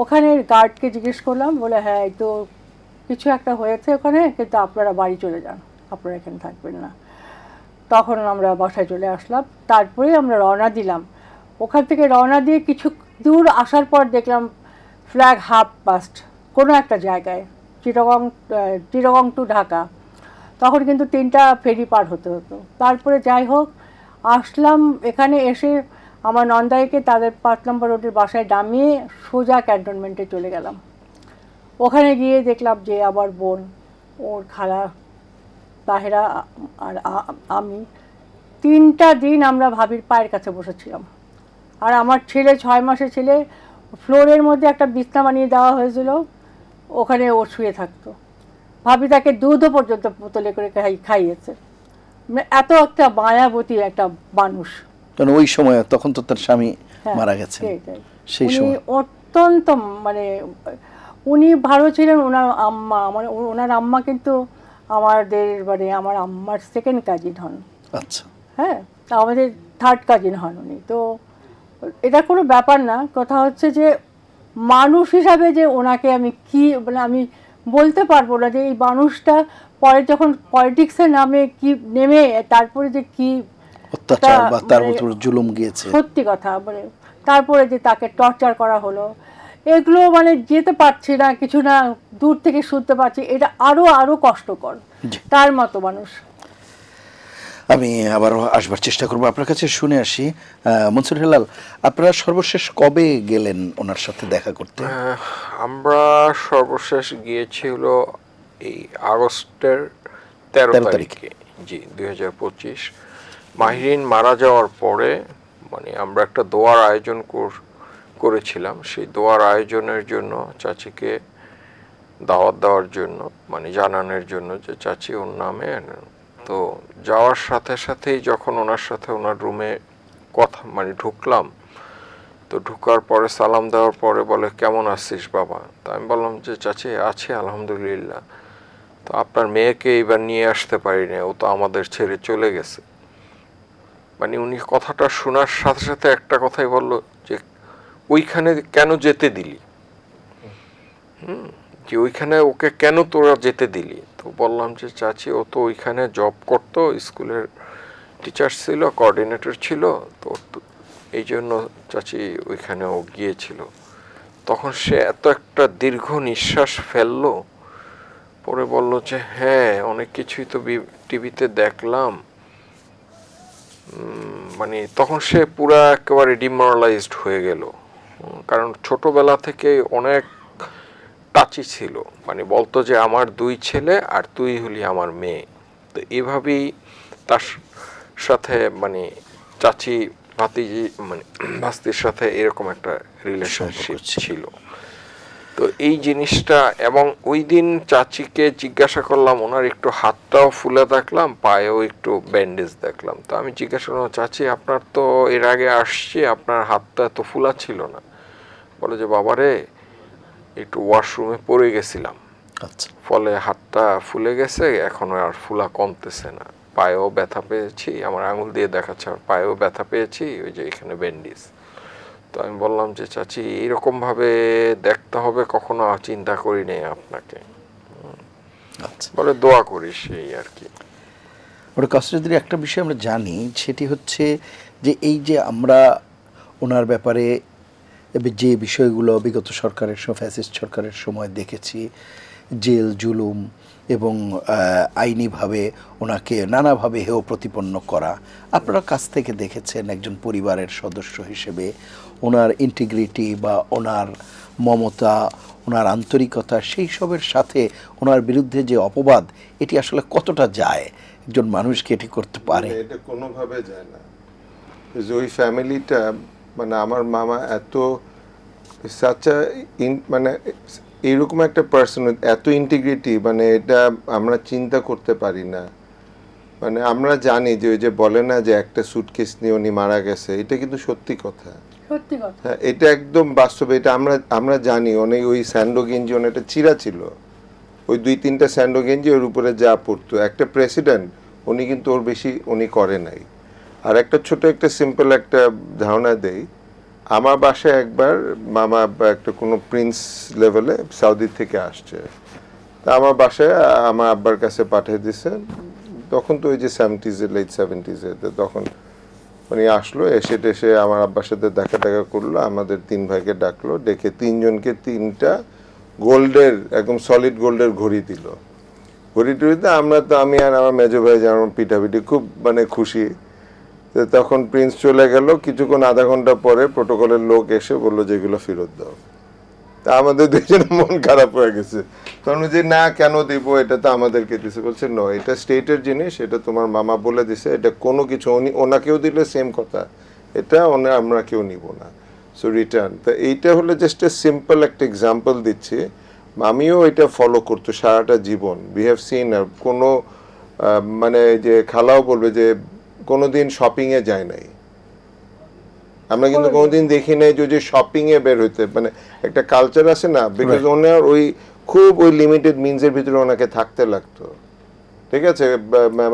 ওখানে গার্ডকে জিজ্ঞেস করলাম, বলে হ্যাঁ এই তো কিছু একটা হয়েছে ওখানে, কিন্তু আপনারা বাড়ি চলে যান, আপনারা এখানে থাকবেন না। তখন আমরা বাসায় চলে আসলাম। তারপরে আমরা রওনা দিলাম। ওখান থেকে রওনা দিয়ে কিছু দূর আসার পর দেখলাম ফ্ল্যাগ হাফ পাস্ট কোনো একটা জায়গায়, চিটাগং টু ঢাকা। তখন কিন্তু 3টা ফেরি পার হতে হতো। তারপরে যাই হোক আসলাম, এখানে এসে আমার নন্দাইকে তাদের 5 নম্বর রোডের বাসায় নামিয়ে সোজা ক্যান্টনমেন্টে চলে গেলাম। ওখানে গিয়ে দেখলাম যে আমার বোন, ওর খালা তাহেরা আর আমি 3টা দিন আমরা ভাবির পায়ের কাছে বসেছিলাম। আর আমার ছেলে, 6 মাসের ছেলে, ফ্লোরের মধ্যে একটা বিছনা বানিয়ে দেওয়া হয়েছিল, ওখানে ও শুয়ে থাকতো। ভাবি তাকে দুধও পর্যন্ত বোতলে করে খাইয়েছে। মানে এত একটা মায়াবতী একটা মানুষ। কারণ ওই সময় তখন তো তার স্বামী মারা গেছেন, সেই সময় অত্যন্ত মানে উনি ভালো ছিলেন। ওনার আম্মা কিন্তু আমাদের মানে আমার আম্মার সেকেন্ড কাজিন হন। আচ্ছা। হ্যাঁ, আমাদের 3rd কাজিন হন উনি। তো এটা কোনো ব্যাপার না, কথা হচ্ছে যে মানুষ হিসাবে যে ওনাকে আমি কি মানে আমি বলতে পারবো না যে এই মানুষটা পরে যখন পলিটিক্সের নামে কি নেমে তারপরে যে কি অত্যাচার বা তার মানে উপর জুলুম গিয়েছে। সত্যি কথা মানে তারপরে যে তাকে টর্চার করা হলো, এগুলো মানে যেতে পারছি না, কিছু না, দূর থেকে শুনতে পাচ্ছি, এটা আরো আরো কষ্টকর। জি। তার মতো মানুষ। আমি আবারও আসবার চেষ্টা করবো আপনার কাছে, শুনে আসি মনসুর হেলাল, আপনারা সর্বশেষ কবে গেলেন ওনার সাথে দেখা করতে? আমরা সর্বশেষ গিয়েছি হলো এই আগস্টের 13 13 তারিখে, জি 2025। মাহিরিন মারা যাওয়ার পরে মানে আমরা একটা দোয়ার আয়োজন করেছিলাম। সেই দোয়ার আয়োজনের জন্য চাচিকে দাওয়াত দেওয়ার জন্য, মানে জানানোর জন্য যে চাচি ওর নামে। তো যাওয়ার সাথে সাথেই যখন ওনার সাথে ওনার রুমে কথা মানে ঢুকলাম, তো ঢুকার পরে সালাম দেওয়ার পরে বলে কেমন আছিস বাবা? তা আমি বললাম যে চাচি আছি আলহামদুলিল্লাহ, তো আপনার মেয়েকে এবার নিয়ে আসতে পারি না, ও তো আমাদের ছেড়ে চলে গেছে। মানে উনি কথাটা শোনার সাথে সাথে একটা কথাই বলল যে ওইখানে কেন যেতে দিলি, যে ওইখানে ওকে কেন তোরা যেতে দিলি? তো বললাম যে চাচি ও তো ওইখানে জব করতো, স্কুলের টিচার ছিল, কোঅর্ডিনেটর ছিল, তো এই জন্য চাচি ওইখানে ও গিয়েছিল। তখন সে এত একটা দীর্ঘ নিঃশ্বাস ফেললো, পরে বলল যে হ্যাঁ অনেক কিছুই তো টিভিতে দেখলাম। মানে তখন সে পুরা একেবারে ডিমোরালাইজড হয়ে গেল, কারণ ছোটবেলা থেকে অনেক টাচি ছিল, মানে বলতো যে আমার 2 ছেলে আর তুই হলি আমার মেয়ে। তো এভাবেই তার সাথে মানে চাচি ভাতিজি মানে ভাস্তির সাথে এরকম একটা রিলেশনশিপ ছিল। তো এই জিনিসটা, এবং ওই দিন চাচিকে জিজ্ঞাসা করলাম, ওনার একটু হাতটাও ফুলে দেখলাম, পায়েও একটু ব্যান্ডেজ দেখলাম। তো আমি জিজ্ঞাসা করলাম চাচি আপনার তো এর আগে আসছি, আপনার হাতটা তো ফুলা ছিল না। বলে যে বাবারে একটু ওয়াশরুমে পড়ে গেছিলাম, ফলে হাতটা ফুলে গেছে, এখন আর ফুলা কমতেছে না, পায়েও ব্যথা পেয়েছি, আমার আঙুল দিয়ে দেখাচ্ছে আমার পায়েও ব্যথা পেয়েছি, ওই যে এখানে ব্যান্ডেজ। তো আমি বললাম যে চাচি এরকম ভাবে দেখতে হবে কখনো চিন্তা করি নাই আপনাকে, বলে দোয়া করিস এই আর কি। ওটা কাস্টডির একটা বিষয় আমরা জানি, সেটি হচ্ছে যে এই যে আমরা ওনার ব্যাপারে যে বিষয়গুলো বিগত সরকারের ফ্যাসিস্ট সরকারের সময় দেখেছি, জেল জুলুম এবং আইনিভাবে ওনাকে নানাভাবে হেয় প্রতিপন্ন করা, আপনারা কাছ থেকে দেখেছেন একজন পরিবারের সদস্য হিসেবে ওনার ইন্টিগ্রিটি বা ওনার মমতা, ওনার আন্তরিকতা, সেই সবের সাথে ওনার বিরুদ্ধে যে অপবাদ, এটি আসলে কতটা যায়, একজন মানুষকে এটি করতে পারে? এটা কোনোভাবে যায় না। যে ওই ফ্যামিলিটা, মানে আমার মামা এত সাচা মানে এইরকম একটা পার্সন, এত ইন্টিগ্রিটি, মানে এটা আমরা চিন্তা করতে পারি না। মানে আমরা জানি যে ওই যে বলে না যে একটা সুটকেস নিয়ে উনি মারা গেছে, এটা কিন্তু সত্যি কথা। সত্যি কথা। হ্যাঁ, এটা একদম বাস্তবে, এটা আমরা জানি। অনেক ওই স্যান্ডো গেঞ্জি অনেকটা চিরা ছিল, ওই 2-3টা স্যান্ডো গেঞ্জি ওর উপরে যা পড়তো। একটা প্রেসিডেন্ট, উনি কিন্তু ওর বেশি উনি করে নাই। আর একটা ছোট একটা সিম্পল একটা ধারণা দেই, আমার বাসায় একবার মামা একটা কোনো প্রিন্স লেভেলে সাউদি থেকে আসছে, তা আমার বাসায় আমার আব্বার কাছে পাঠিয়ে দিছে। তখন তো ওই যে 70s লেট 70s তখন উনি আসলো, এসে টেসে আমার আব্বার সাথে দেখা করলো, আমাদের 3 ভাইকে ডাকলো, ডেকে 3 জনকে 3টা গোল্ডের একদম সলিড গোল্ডের ঘড়ি দিল। ঘড়ি টড়িতে আমরা তো, আমি আর আমার মেজো ভাই যেমন পিঠাপিঠি খুব মানে খুশি। তো তখন প্রিন্স চলে গেল, কিছুক্ষণ আধা ঘন্টা পরে প্রোটোকলের লোক এসে বললো যে এগুলো ফেরত দাও। তা আমাদের 2জনের মন খারাপ হয়ে গেছে, কারণ যে না কেন দিব, এটা তো আমাদেরকে দিছে। বলছে ন, এটা স্টেটের জিনিস, এটা তোমার মামা বলে দিছে, এটা কোনো কিছু ওনাকেও দিলে সেম কথা, এটা আমরা কেউ নিব না, সো রিটার্ন। তো এইটা হলো জাস্ট এ সিম্পল একটা এক্সাম্পল দিচ্ছি। আমিও এটা ফলো করতো সারাটা জীবন। উই হ্যাভ সিন, কোনো মানে যে খালাও বলবে যে কোনোদিন শপিংয়ে যায় নাই, আমরা কিন্তু কোনোদিন দেখি নাই যে শপিং এ বের হইতে, মানে একটা কালচার আছে না, বিকজ ওনার ওই খুব ওই লিমিটেড মিনসের ভিতরে ওনাকে থাকতে লাগতো। ঠিক আছে,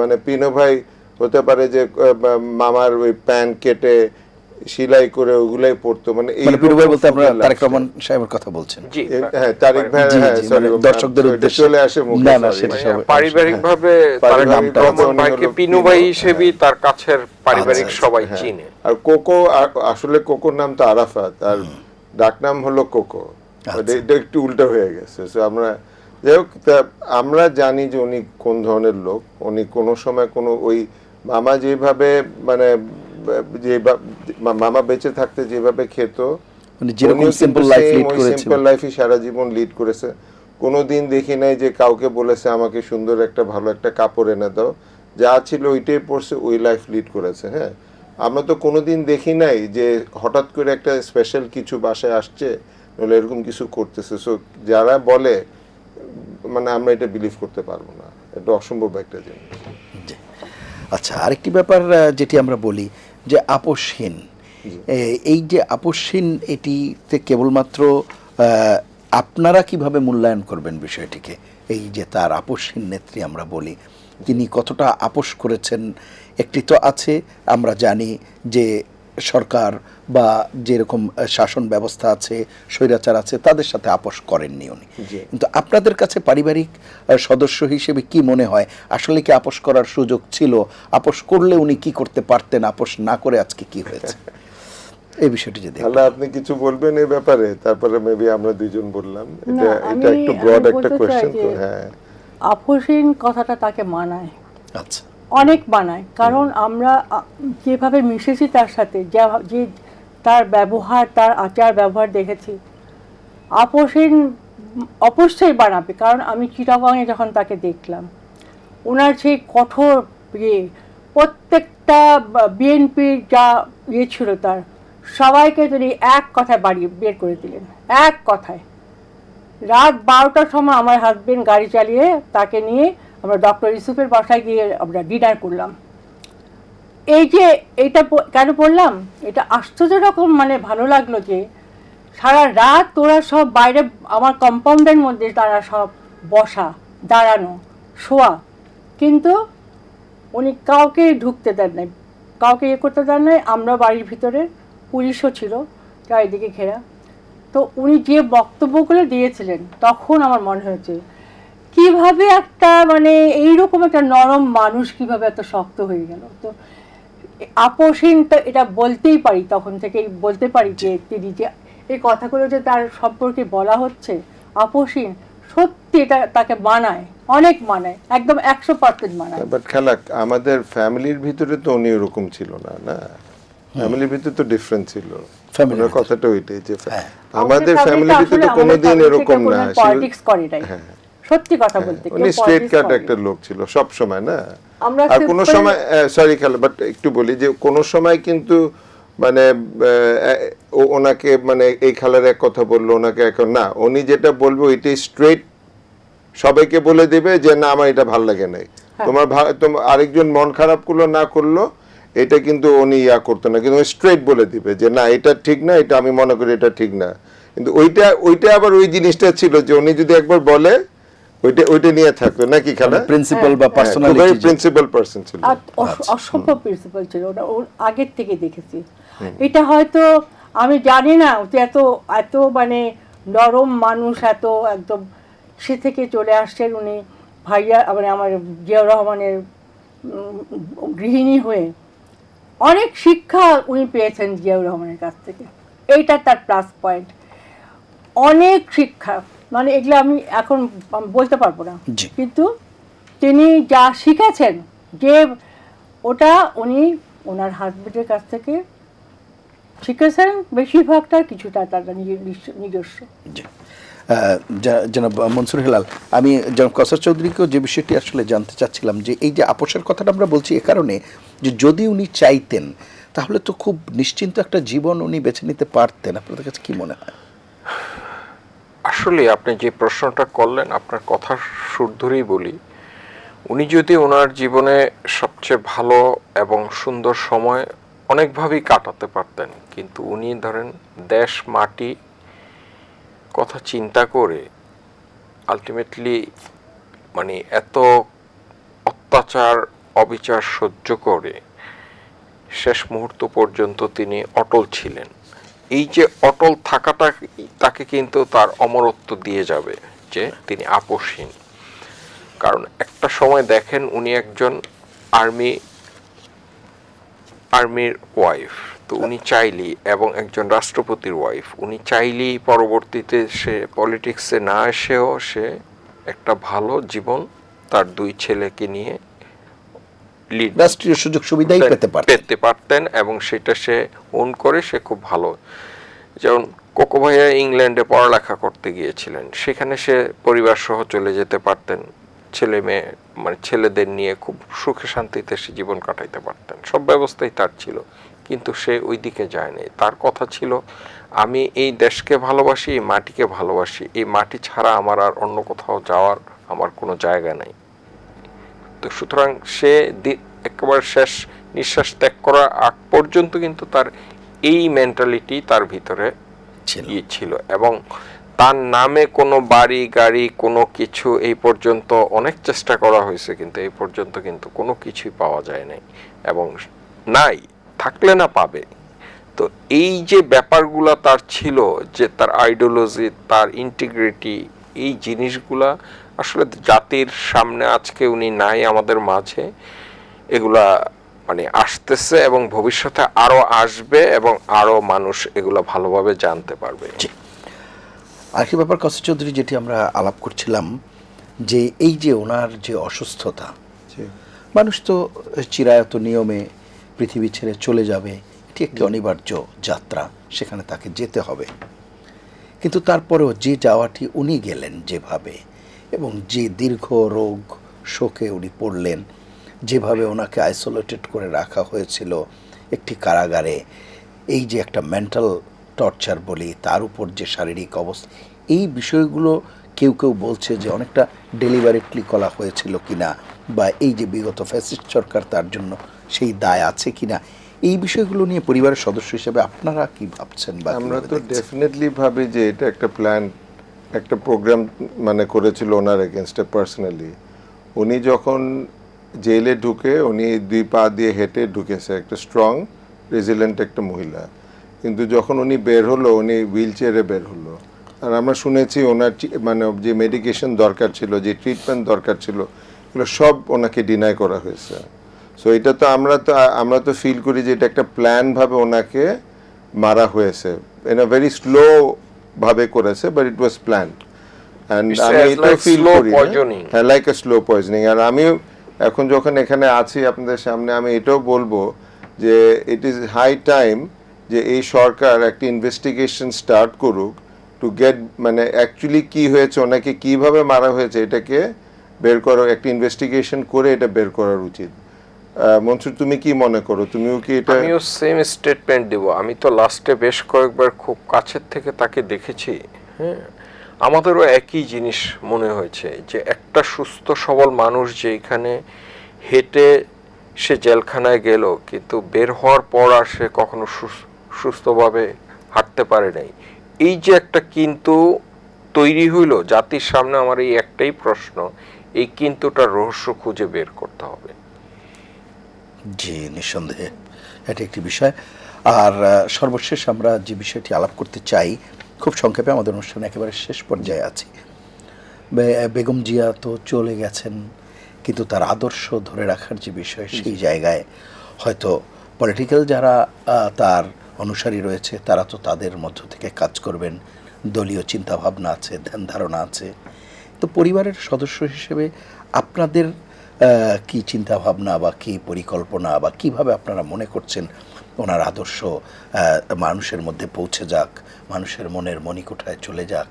মানে পিনো ভাই হতে পারে যে মামার ওই প্যান্ট কেটে সেলাই করে ওগুলাই পড়তো, মানে এই মানে পিরু ভাই বলতে আপনারা frugal তারেক lifestyle। রহমান সাহেবের কথা বলছেন। জি হ্যাঁ তারিক ভাই, জি, হ্যাঁ জি, sorry, মানে দর্শকদের ওটা উদ্দেশ্যে। চলে আসে মুখে, না, না, sorry। সেটা মানে সবাই- পারিবারিক ভাবে পারিবারিক তারেক ভাবে রহমান উনি ভাইকে হলো পিনু পিনু, ভাই হিসেবেই তার কাছের পারিবারিক আচ্ছা, সবাই হ্যাঁ। চিনে। আর কোকো আসলে কোকোর নাম তো আরাফাত, আর ডাকনাম হলো কোকো। আচ্ছা। এটা একটু উল্টা হয়ে গেছে। So আমরা যাই হোক, আমরা জানি যে উনি কোন ধরনের লোক। উনি কোনো সময় কোনো ওই মামা যেভাবে মানে যে মামা বেঁচে থাকতে যেভাবে খেত, মানে যেরকম সিম্পল লাইফ লিড করেছিল। সিম্পল লাইফই সারা জীবন লিড করেছে। কোনোদিন দেখি নাই যে কাউকে বলেছে আমাকে সুন্দর একটা ভালো একটা কাপড় এনে দাও, যা ছিল ওইটাই পরছে, ওই লাইফ লিড করেছে। হ্যাঁ, আমরা তো কোনোদিন দেখি নাই যে হঠাৎ করে একটা স্পেশাল কিছু বাসায় আসছে, নইলে এরকম কিছু করতেছে। সো যারা বলে, মানে আমরা এটা বিলিভ করতে পারবো না, এটা অসম্ভব একটা জিনিস। জি। আচ্ছা, আরেকটি ব্যাপার যেটি আমরা বলি যে আপোষহীন, এই যে আপোষহীন, এটিতে কেবলমাত্র আপনারা কিভাবে মূল্যায়ন করবেন বিষয়টিকে? এই যে তার আপোষহীন নেত্রী আমরা বলি, তিনি কতটা আপোষ করেছেন? একটি তো আছে, আমরা জানি যে সরকার বা যেরকম শাসন ব্যবস্থা আছে, স্বৈরাচার আছে, তাদের সাথে আপোষ করেননি উনি। জি। কিন্তু আপনাদের কাছে পারিবারিক সদস্য হিসেবে কি মনে হয়, আসলে কি আপোষ করার সুযোগ ছিল? আপোষ করলে উনি কি করতে পারতেন? আপোষ না করে আজকে কি হয়েছে, এই বিষয়টি যদি তাহলে আপনি কিছু বলবেন এই ব্যাপারে, তারপরে মেবি আমরা দুইজন বললাম। না, এটা একটু আমি ব্রড একটা বলতে চাই কোয়েশ্চেন তো। যে হ্যাঁ, আপোষহীন কথাটা তাকে মানায়, আচ্ছা, অনেক মানায়। কারণ আমরা যেভাবে মিশেছি তার সাথে, যে তার ব্যবহার, তার আচার ব্যবহার দেখেছি, আপোষহীন অবশ্যই বানাবে। কারণ আমি চিটাগংয়ে যখন তাকে দেখলাম, ওনার সেই কঠোর প্রত্যেকটা বিএনপির যা ছিল তার, সবাইকে তিনি এক কথায় বাড়িয়ে বের করে দিলেন, এক কথায়। রাত 12টার সময় আমার হাজবেন্ড গাড়ি চালিয়ে তাকে নিয়ে আমরা ডক্টর ইউসুফের বাসায় গিয়ে আমরা ডিনার করলাম। এই যে এটা কেন বললাম, এটা আশ্চর্য রকম মানে ভালো লাগলো যে সারা রাত তোরা সব বাইরে আমার কম্পাউন্ডের মধ্যে তারা সব বসা, দাঁড়ানো, শোয়া, কিন্তু উনি কাউকে ঢুকতে দেন নাই, কাউকে ইয়ে করতে দেন নাই। আমরা বাড়ির ভিতরে, পুলিশও ছিল চারিদিকে ঘেরা। তো উনি যে বক্তব্যগুলো দিয়েছিলেন, তখন আমার মনে হয়েছে কিভাবে একটা মানে এইরকম একটা নরম মানুষ কিভাবে এত শক্ত হয়ে গেল। তো আপোষহীন তো এটা বলতেই পারি, তখন থেকেই বলতে পারি যে তিনি যে এই কথাগুলো যে তার সম্পর্কে বলা হচ্ছে আপোষহীন, সত্যি এটা তাকে মানায়, অনেক মানায়, একদম 100% মানায়। বাট খেলা আমাদের ফ্যামিলির ভিতরে তো উনি ওরকম ছিল না। না, ফ্যামিলির ভিতরে তো ডিফারেন্ট ছিল। Family ওনার ভিতরে। কথাটা ওইটাই যে হ্যাঁ। আমাদের ফ্যামিলির ভিতরে তো কোনোদিন এরকম না। পলিটিক্স করে নাই, হ্যাঁ। সত্যি কথা বলতে। উনি কেউ স্ট্রেট politics কাট করে একটা না। লোক ছিল সব সময়। না, আমরা আর কোনো simple- সময় সরি খেলা, বাট একটু বলি যে কোনো সময় কিন্তু মানে ওনাকে মানে এই খেলার এক কথা বললো, ওনাকে এখন না, উনি যেটা বলবে ওইটাই স্ট্রেট সবাইকে বলে দিবে যে না আমার এটা ভাল লাগে নাই। তোমার আরেকজন মন খারাপ করলো না করলো, এটা কিন্তু উনি ইয়া করতো না, কিন্তু স্ট্রেট বলে দিবে যে না এটা ঠিক না, এটা আমি মনে করি এটা ঠিক না। কিন্তু ওইটা আবার ওই জিনিসটা ছিল যে উনি যদি একবার বলে ওইটা নিয়ে থাকতো নাকি খেলা, প্রিন্সিপাল বা ভেরি পার্সোনালিটি। প্রিন্সিপাল পারসন ছিল। আর অসভ্য প্রিন্সিপাল ছিল ওটা, ওর আগের থেকে দেখেছি। এটা হয়তো আমি জানি না যে এত এত মানে নরম মানুষ, এত একদম সে থেকে চলে আসছেন উনি ভাইয়া, মানে আমার জিয়াউর রহমানের গৃহিণী হয়ে অনেক শিক্ষা উনি পেয়েছেন জিয়াউর রহমানের কাছ থেকে। এইটা তার প্লাস পয়েন্ট, অনেক শিক্ষা, মানে এগুলো আমি এখন বলতে পারবো না, জি। কিন্তু তিনি যা শিখেছেন যে ওটা উনি ওনার হাজবেন্ডের কাছ থেকে শিখেছেন বেশিরভাগটা, কিছুটা তার নিজস্ব। জি। জনাব মনসুর হেলাল, আমি জনাব কসার চৌধুরীকেও যে বিষয়টি আসলে জানতে চাচ্ছিলাম যে এই যে আপোষের কথাটা আমরা বলছি এ কারণে যে যদি উনি চাইতেন তাহলে তো খুব নিশ্চিন্ত একটা জীবন উনি বেছে নিতে পারতেন। আপনাদের কাছে কি মনে হয়? আসলে আপনি যে প্রশ্নটা করলেন, আপনার কথার সুর ধরেই বলি, উনি যদি ওনার জীবনে সবচেয়ে ভালো এবং সুন্দর সময় অনেকভাবেই কাটাতে পারতেন, কিন্তু উনি ধরেন দেশ মাটি কথা চিন্তা করে আলটিমেটলি মানে এত অত্যাচার অবিচার সহ্য করে শেষ মুহূর্ত পর্যন্ত তিনি অটল ছিলেন। এই যে অটল থাকাটা তাকে কিন্তু তার অমরত্ব দিয়ে যাবে, যে তিনি আপোষহীন। কারণ একটা সময় দেখেন উনি একজন আর্মির ওয়াইফ, তো উনি চাইলেই, এবং একজন রাষ্ট্রপতির ওয়াইফ, উনি চাইলেই পরবর্তীতে সে পলিটিক্সে না এসেও সে একটা ভালো জীবন তার 2 ছেলেকে নিয়ে রাষ্ট্রীয় সুযোগ সুবিধাই পেতে পারতেন, এবং সেটা সে ওন করে সে খুব ভালো। যেমন কোকো ভাইয়া ইংল্যান্ডে পড়ালেখা করতে গিয়েছিলেন, সেখানে সে পরিবার সহ চলে যেতে পারতেন, ছেলে মেয়ে মানে ছেলেদের নিয়ে খুব সুখে শান্তিতে সে জীবন কাটাইতে পারতেন, সব ব্যবস্থাই তার ছিল, কিন্তু সে ওই দিকে যায়নি। তার কথা ছিল, আমি এই দেশকে ভালোবাসি, এই মাটিকে ভালোবাসি, এই মাটি ছাড়া আমার আর অন্য কোথাও যাওয়ার আমার কোনো জায়গা নেই। তো সুতরাং সে একেবারে শেষ নিঃশ্বাস ত্যাগ করার আগ পর্যন্ত কিন্তু তার এই মেন্টালিটি তার ভিতরে ছিল, এবং তার নামে কোনো বাড়ি গাড়ি কোনো কিছু এই পর্যন্ত অনেক চেষ্টা করা হয়েছে, কিন্তু এই পর্যন্ত কিন্তু কোনো কিছুই পাওয়া যায় নাই, এবং নাই, থাকলে না পাবে। তো এই যে ব্যাপারগুলা তার ছিল, যে তার আইডিওলজি, তার ইন্টিগ্রিটি, এই জিনিসগুলা আসলে জাতির সামনে আজকে উনি নাই আমাদের মাঝে। এগুলা মানে আসতেছে এবং ভবিষ্যতে আরো আসবে, এবং আরো মানুষ এগুলা ভালোভাবে জানতে পারবে। আরেকটি ব্যাপার কাসি চৌধুরী, যেটি আমরা আলাপ করছিলাম, যে এই যে ওনার যে অসুস্থতা, মানুষ তো চিরায়ত নিয়মে পৃথিবী ছেড়ে চলে যাবে, এটি একটি অনিবার্য যাত্রা, সেখানে তাকে যেতে হবে। কিন্তু তারপরেও যে যাওয়াটি উনি গেলেন যেভাবে, এবং যে দীর্ঘ রোগ শোকে উনি পড়লেন, যেভাবে ওনাকে আইসোলেটেড করে রাখা হয়েছিল একটি কারাগারে, এই যে একটা মেন্টাল টর্চার বলি, তার উপর যে শারীরিক অবস্থা, এই বিষয়গুলো কেউ কেউ বলছে যে অনেকটা ডেলিভারেটলি করা হয়েছিল কিনা, বা এই যে বিগত ফ্যাসিস্ট সরকার তার জন্য সেই দায় আছে কিনা, এই বিষয়গুলো নিয়ে পরিবারের সদস্য হিসেবে আপনারা কি ভাবছেন? বা আমরা তো ডেফিনেটলি ভাবি যে এটা একটা প্ল্যান, একটা প্রোগ্রাম মানে করেছিল ওনার এগেনস্টে পার্সোনালি। উনি যখন জেলে ঢুকে, উনি 2 পা দিয়ে হেঁটে ঢুকেছে, একটা স্ট্রং রেজিলেন্ট একটা মহিলা, কিন্তু যখন উনি বের হলো, উনি হুইল চেয়ারে বের হলো। আর আমরা শুনেছি ওনার মানে যে মেডিকেশন দরকার ছিল, যে ট্রিটমেন্ট দরকার ছিল, এগুলো সব ওনাকে ডিনাই করা হয়েছে। সো এটা তো আমরা তো ফিল করি যে এটা একটা প্ল্যান ভাবে ওনাকে মারা হয়েছে, ইন আ ভেরি স্লো ভাবে করেছে, but it was planned. And আমি এটা ফিল করি, হ্যাঁ, লাইক আ স্লো পয়জনিং। আর আমি এখন যখন এখানে আছি আপনাদের সামনে, আমি এটাও বলবো যে ইট ইজ হাই টাইম যে এই সরকার একটা ইনভেস্টিগেশন স্টার্ট করুক, টু গেট মানে অ্যাকচুয়ালি কি হয়েছে, ওনাকে কিভাবে মারা হয়েছে, এটাকে বের করা, একটা ইনভেস্টিগেশন করে এটা বের করার উচিত। মনসুর, তুমি কি মনে করো? তুমিও কি এটা? আমিও সেম স্টেটমেন্ট দেব। আমি তো লাস্টে বেশ কয়েকবার খুব কাছের থেকে তাকে দেখেছি, হ্যাঁ, আমাদেরও একই জিনিস মনে হয়েছে, যে একটা সুস্থ সবল মানুষ যে এখানে হেঁটে সে জেলখানায় গেল, কিন্তু বের হওয়ার পর আর সে কখনো সুস্থভাবে হাঁটতে পারে নাই। এই যে একটা কিন্তু তৈরি হইল জাতির সামনে, আমার এই একটাই প্রশ্ন, এই কিন্তুটার রহস্য খুঁজে বের করতে হবে। জি, নিঃসন্দেহে এটা একটি বিষয়। আর সর্বশেষ আমরা যে বিষয়টি আলাপ করতে চাই, খুব সংক্ষেপে, আমাদের অনুষ্ঠান একেবারে শেষ পর্যায়ে আছি। বেগম জিয়া তো চলে গেছেন, কিন্তু তার আদর্শ ধরে রাখার যে বিষয়, সেই জায়গায় হয়তো পলিটিক্যাল যারা তার অনুসারী রয়েছে, তারা তো তাদের মধ্য থেকে কাজ করবেন, দলীয় চিন্তাভাবনা আছে, ধ্যান ধারণা আছে। তো পরিবারের সদস্য হিসেবে আপনাদের কি চিন্তাভাবনা বা কি পরিকল্পনা, বা কিভাবে আপনারা মনে করছেন ওনার আদর্শ মানুষের মধ্যে পৌঁছে যাক, মানুষের মনের মণিকোঠায় চলে যাক,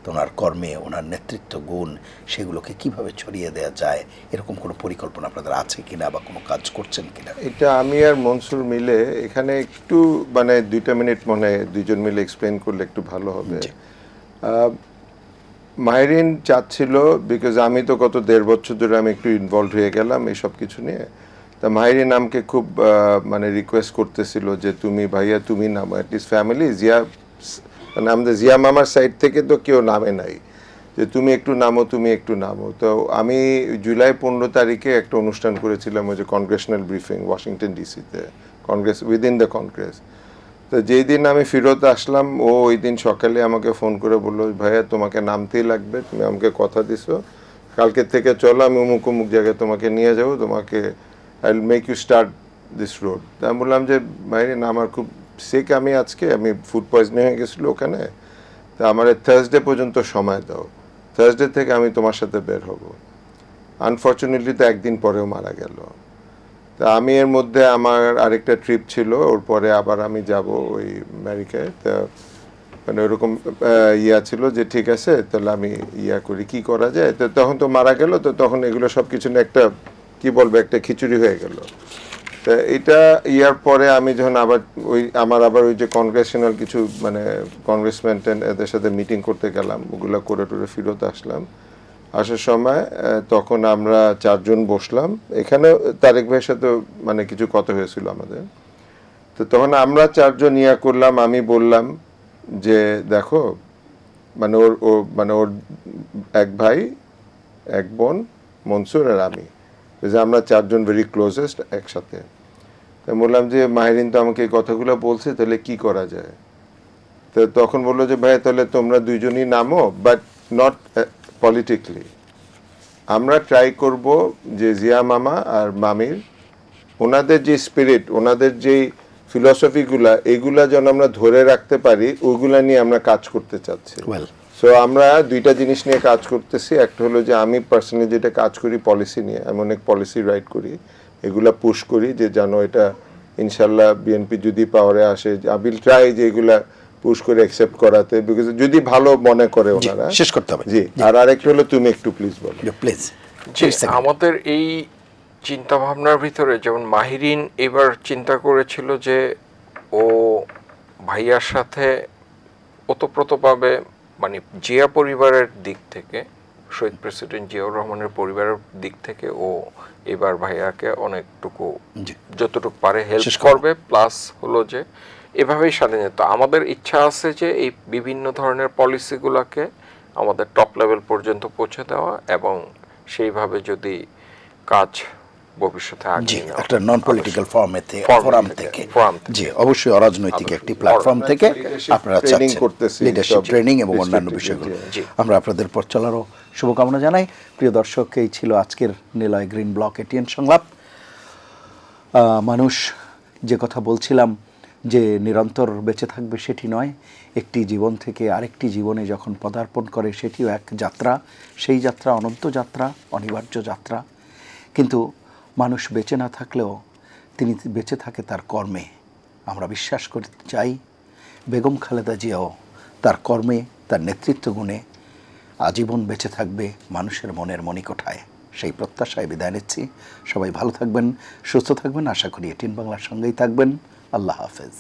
তো ওনার কর্মে ওনার নেতৃত্ব গুণ, সেগুলোকে কিভাবে ছড়িয়ে দেওয়া যায়, এরকম কোনো পরিকল্পনা আপনাদের আছে কিনা, বা কোনো কাজ করছেন কিনা? এটা আমি আর মনসুর মিলে এখানে একটু মানে 2 মিনিট মনে দুইজন মিলে এক্সপ্লেন করলে একটু ভালো হবে। মাহিরিন চাচ্ছিল, বিকজ আমি তো গত 1.5 বছর ধরে আমি একটু ইনভলভ হয়ে গেলাম এই সব কিছু নিয়ে, তা মাহিরিন আমাকে খুব মানে রিকোয়েস্ট করতেছিল যে তুমি ভাইয়া তুমি নামো, অ্যাটলিস্ট ফ্যামিলি জিয়া, মানে আমাদের জিয়া মামার সাইড থেকে তো কেউ নামে নাই, যে তুমি একটু নামো। তো আমি জুলাই 15 তারিখে একটা অনুষ্ঠান করেছিলাম ওই যে কংগ্রেশনাল ব্রিফিং ওয়াশিংটন ডিসিতে, কংগ্রেস উইদিন দ্য কংগ্রেস। তো যেই দিন আমি ফেরত আসলাম, ও ওই দিন সকালে আমাকে ফোন করে বললো, ভাইয়া তোমাকে নামতেই লাগবে, তুমি আমাকে কথা দিছো, কালকে থেকে চলো, আমি অমুক অমুক জায়গায় তোমাকে নিয়ে যাবো, তোমাকে I will make you start this road. তা আমি বললাম যে বাইরে না, আমার খুব সিক, আমি ফুড পয়জনিং হয়ে গেছিলো ওখানে, তা আমার থার্সডে পর্যন্ত সময় দাও, থার্সডে থেকে আমি তোমার সাথে বের হব। আনফর্চুনেটলি তো একদিন পরেও মারা গেল। তা আমি এর মধ্যে আমার আরেকটা ট্রিপ ছিল, ওর পরে আবার আমি যাব ওই আমেরিকায়। তা মানে ওরকম ছিল যে ঠিক আছে তাহলে আমি করি, কি করা যায়। তো তখন তো মারা গেল, তো তখন এগুলো সব কিছু নিয়ে একটা কি বলবো একটা খিচুড়ি হয়ে গেল। তা এটা পরে আমি যখন আবার আবার ওই যে কংগ্রেশনাল কিছু মানে কংগ্রেসম্যান এদের সাথে মিটিং করতে গেলাম, ওগুলো করে টরে ফেরত আসলাম। আসার সময় তখন আমরা 4 জন বসলাম এখানে, তারেক ভাইয়ের সাথে মানে কিছু কথা হয়েছিল আমাদের। তো তখন আমরা 4 জন করলাম, আমি বললাম যে দেখো মানে ওর এক ভাই, এক বোন মনসুর আর আমি, যে আমরা 4 জন ভেরি ক্লোজেস্ট একসাথে। বললাম যে মাহিরিন তো আমাকে এই কথাগুলো বলছে, তাহলে কি করা যায়। তো তখন বললো যে ভাই তাহলে তোমরা 2 জনই নামো, বাট নট পলিটিক্যালি। আমরা ট্রাই করব যে জিয়া মামা আর মামির ওনাদের যে স্পিরিট, ওনাদের যেই ফিলসফিগুলা, এগুলা যেন আমরা ধরে রাখতে পারি, ওইগুলা নিয়ে আমরা কাজ করতে চাচ্ছি। সো আমরা 2টা জিনিস নিয়ে কাজ করতেছি। একটা হলো যে আমি পার্সোনালি যেটা কাজ করি পলিসি নিয়ে, আমি অনেক পলিসি রাইট করি, এগুলা পুশ করি যে জানো এটা ইনশাল্লাহ বিএনপি যদি পাওয়ারে আসে, আই উইল ট্রাই যে এগুলা পুশ করে অ্যাকসেপ্ট করাতে, বিকজ যদি ভালো মনে করে ওনারা। শেষ করতে হবে। জি, আর আরেকটা হলো তুমি একটু প্লিজ বলো। প্লিজ। আমাদের এই চিন্তা ভাবনার ভিতরে যেমন মাহিরিন এবার চিন্তা করেছিল যে ও ভাইয়ার সাথে ওতপ্রোতভাবে মানে জিয়া পরিবারের দিক থেকে, শহীদ প্রেসিডেন্ট জিয়াউর রহমানের পরিবারের দিক থেকে ও এবার ভাইয়াকে অনেকটুকু যতটুকু পারে হেল্প করবে, প্লাস হলো যে এভাবেই সাথে যেত। আমাদের ইচ্ছা আছে যে এই বিভিন্ন ধরনের পলিসিগুলোকে আমাদের টপ লেভেল পর্যন্ত পৌঁছে দেওয়া, এবং সেইভাবে যদি কাজ ভবিষ্যতে আগিয়ে নেওয়া, একটা নন পলিটিক্যাল ফোরাম থেকে, জি অবশ্যই অরাজনৈতিক একটি প্ল্যাটফর্ম থেকে আপনারা চাচ্ছেন লিডারশিপ ট্রেনিং এবং অন্যান্য বিষয়গুলো। আমরা আপনাদের পথ চলারও শুভকামনা জানাই। প্রিয় দর্শক, এই ছিল আজকের নিলয় গ্রিন ব্লক এটিএন সংলাপ। মানুষ যে কথা বলছিলাম যে নিরন্তর বেঁচে থাকবে সেটি নয়, একটি জীবন থেকে আরেকটি জীবনে যখন পদার্পণ করে সেটিও এক যাত্রা। সেই যাত্রা অনন্ত যাত্রা, অনিবার্য যাত্রা। কিন্তু মানুষ বেঁচে না থাকলেও তিনি বেঁচে থাকে তার কর্মে। আমরা বিশ্বাস করতে চাই বেগম খালেদা জিয়াও তার কর্মে, তার নেতৃত্ব গুণে আজীবন বেঁচে থাকবে মানুষের মনের মণিকোঠায়। সেই প্রত্যাশায় বিদায় নিচ্ছি। সবাই ভালো থাকবেন, সুস্থ থাকবেন। আশা করি এটিএন বাংলার সঙ্গেই থাকবেন। আল্লাহ হাফেজ।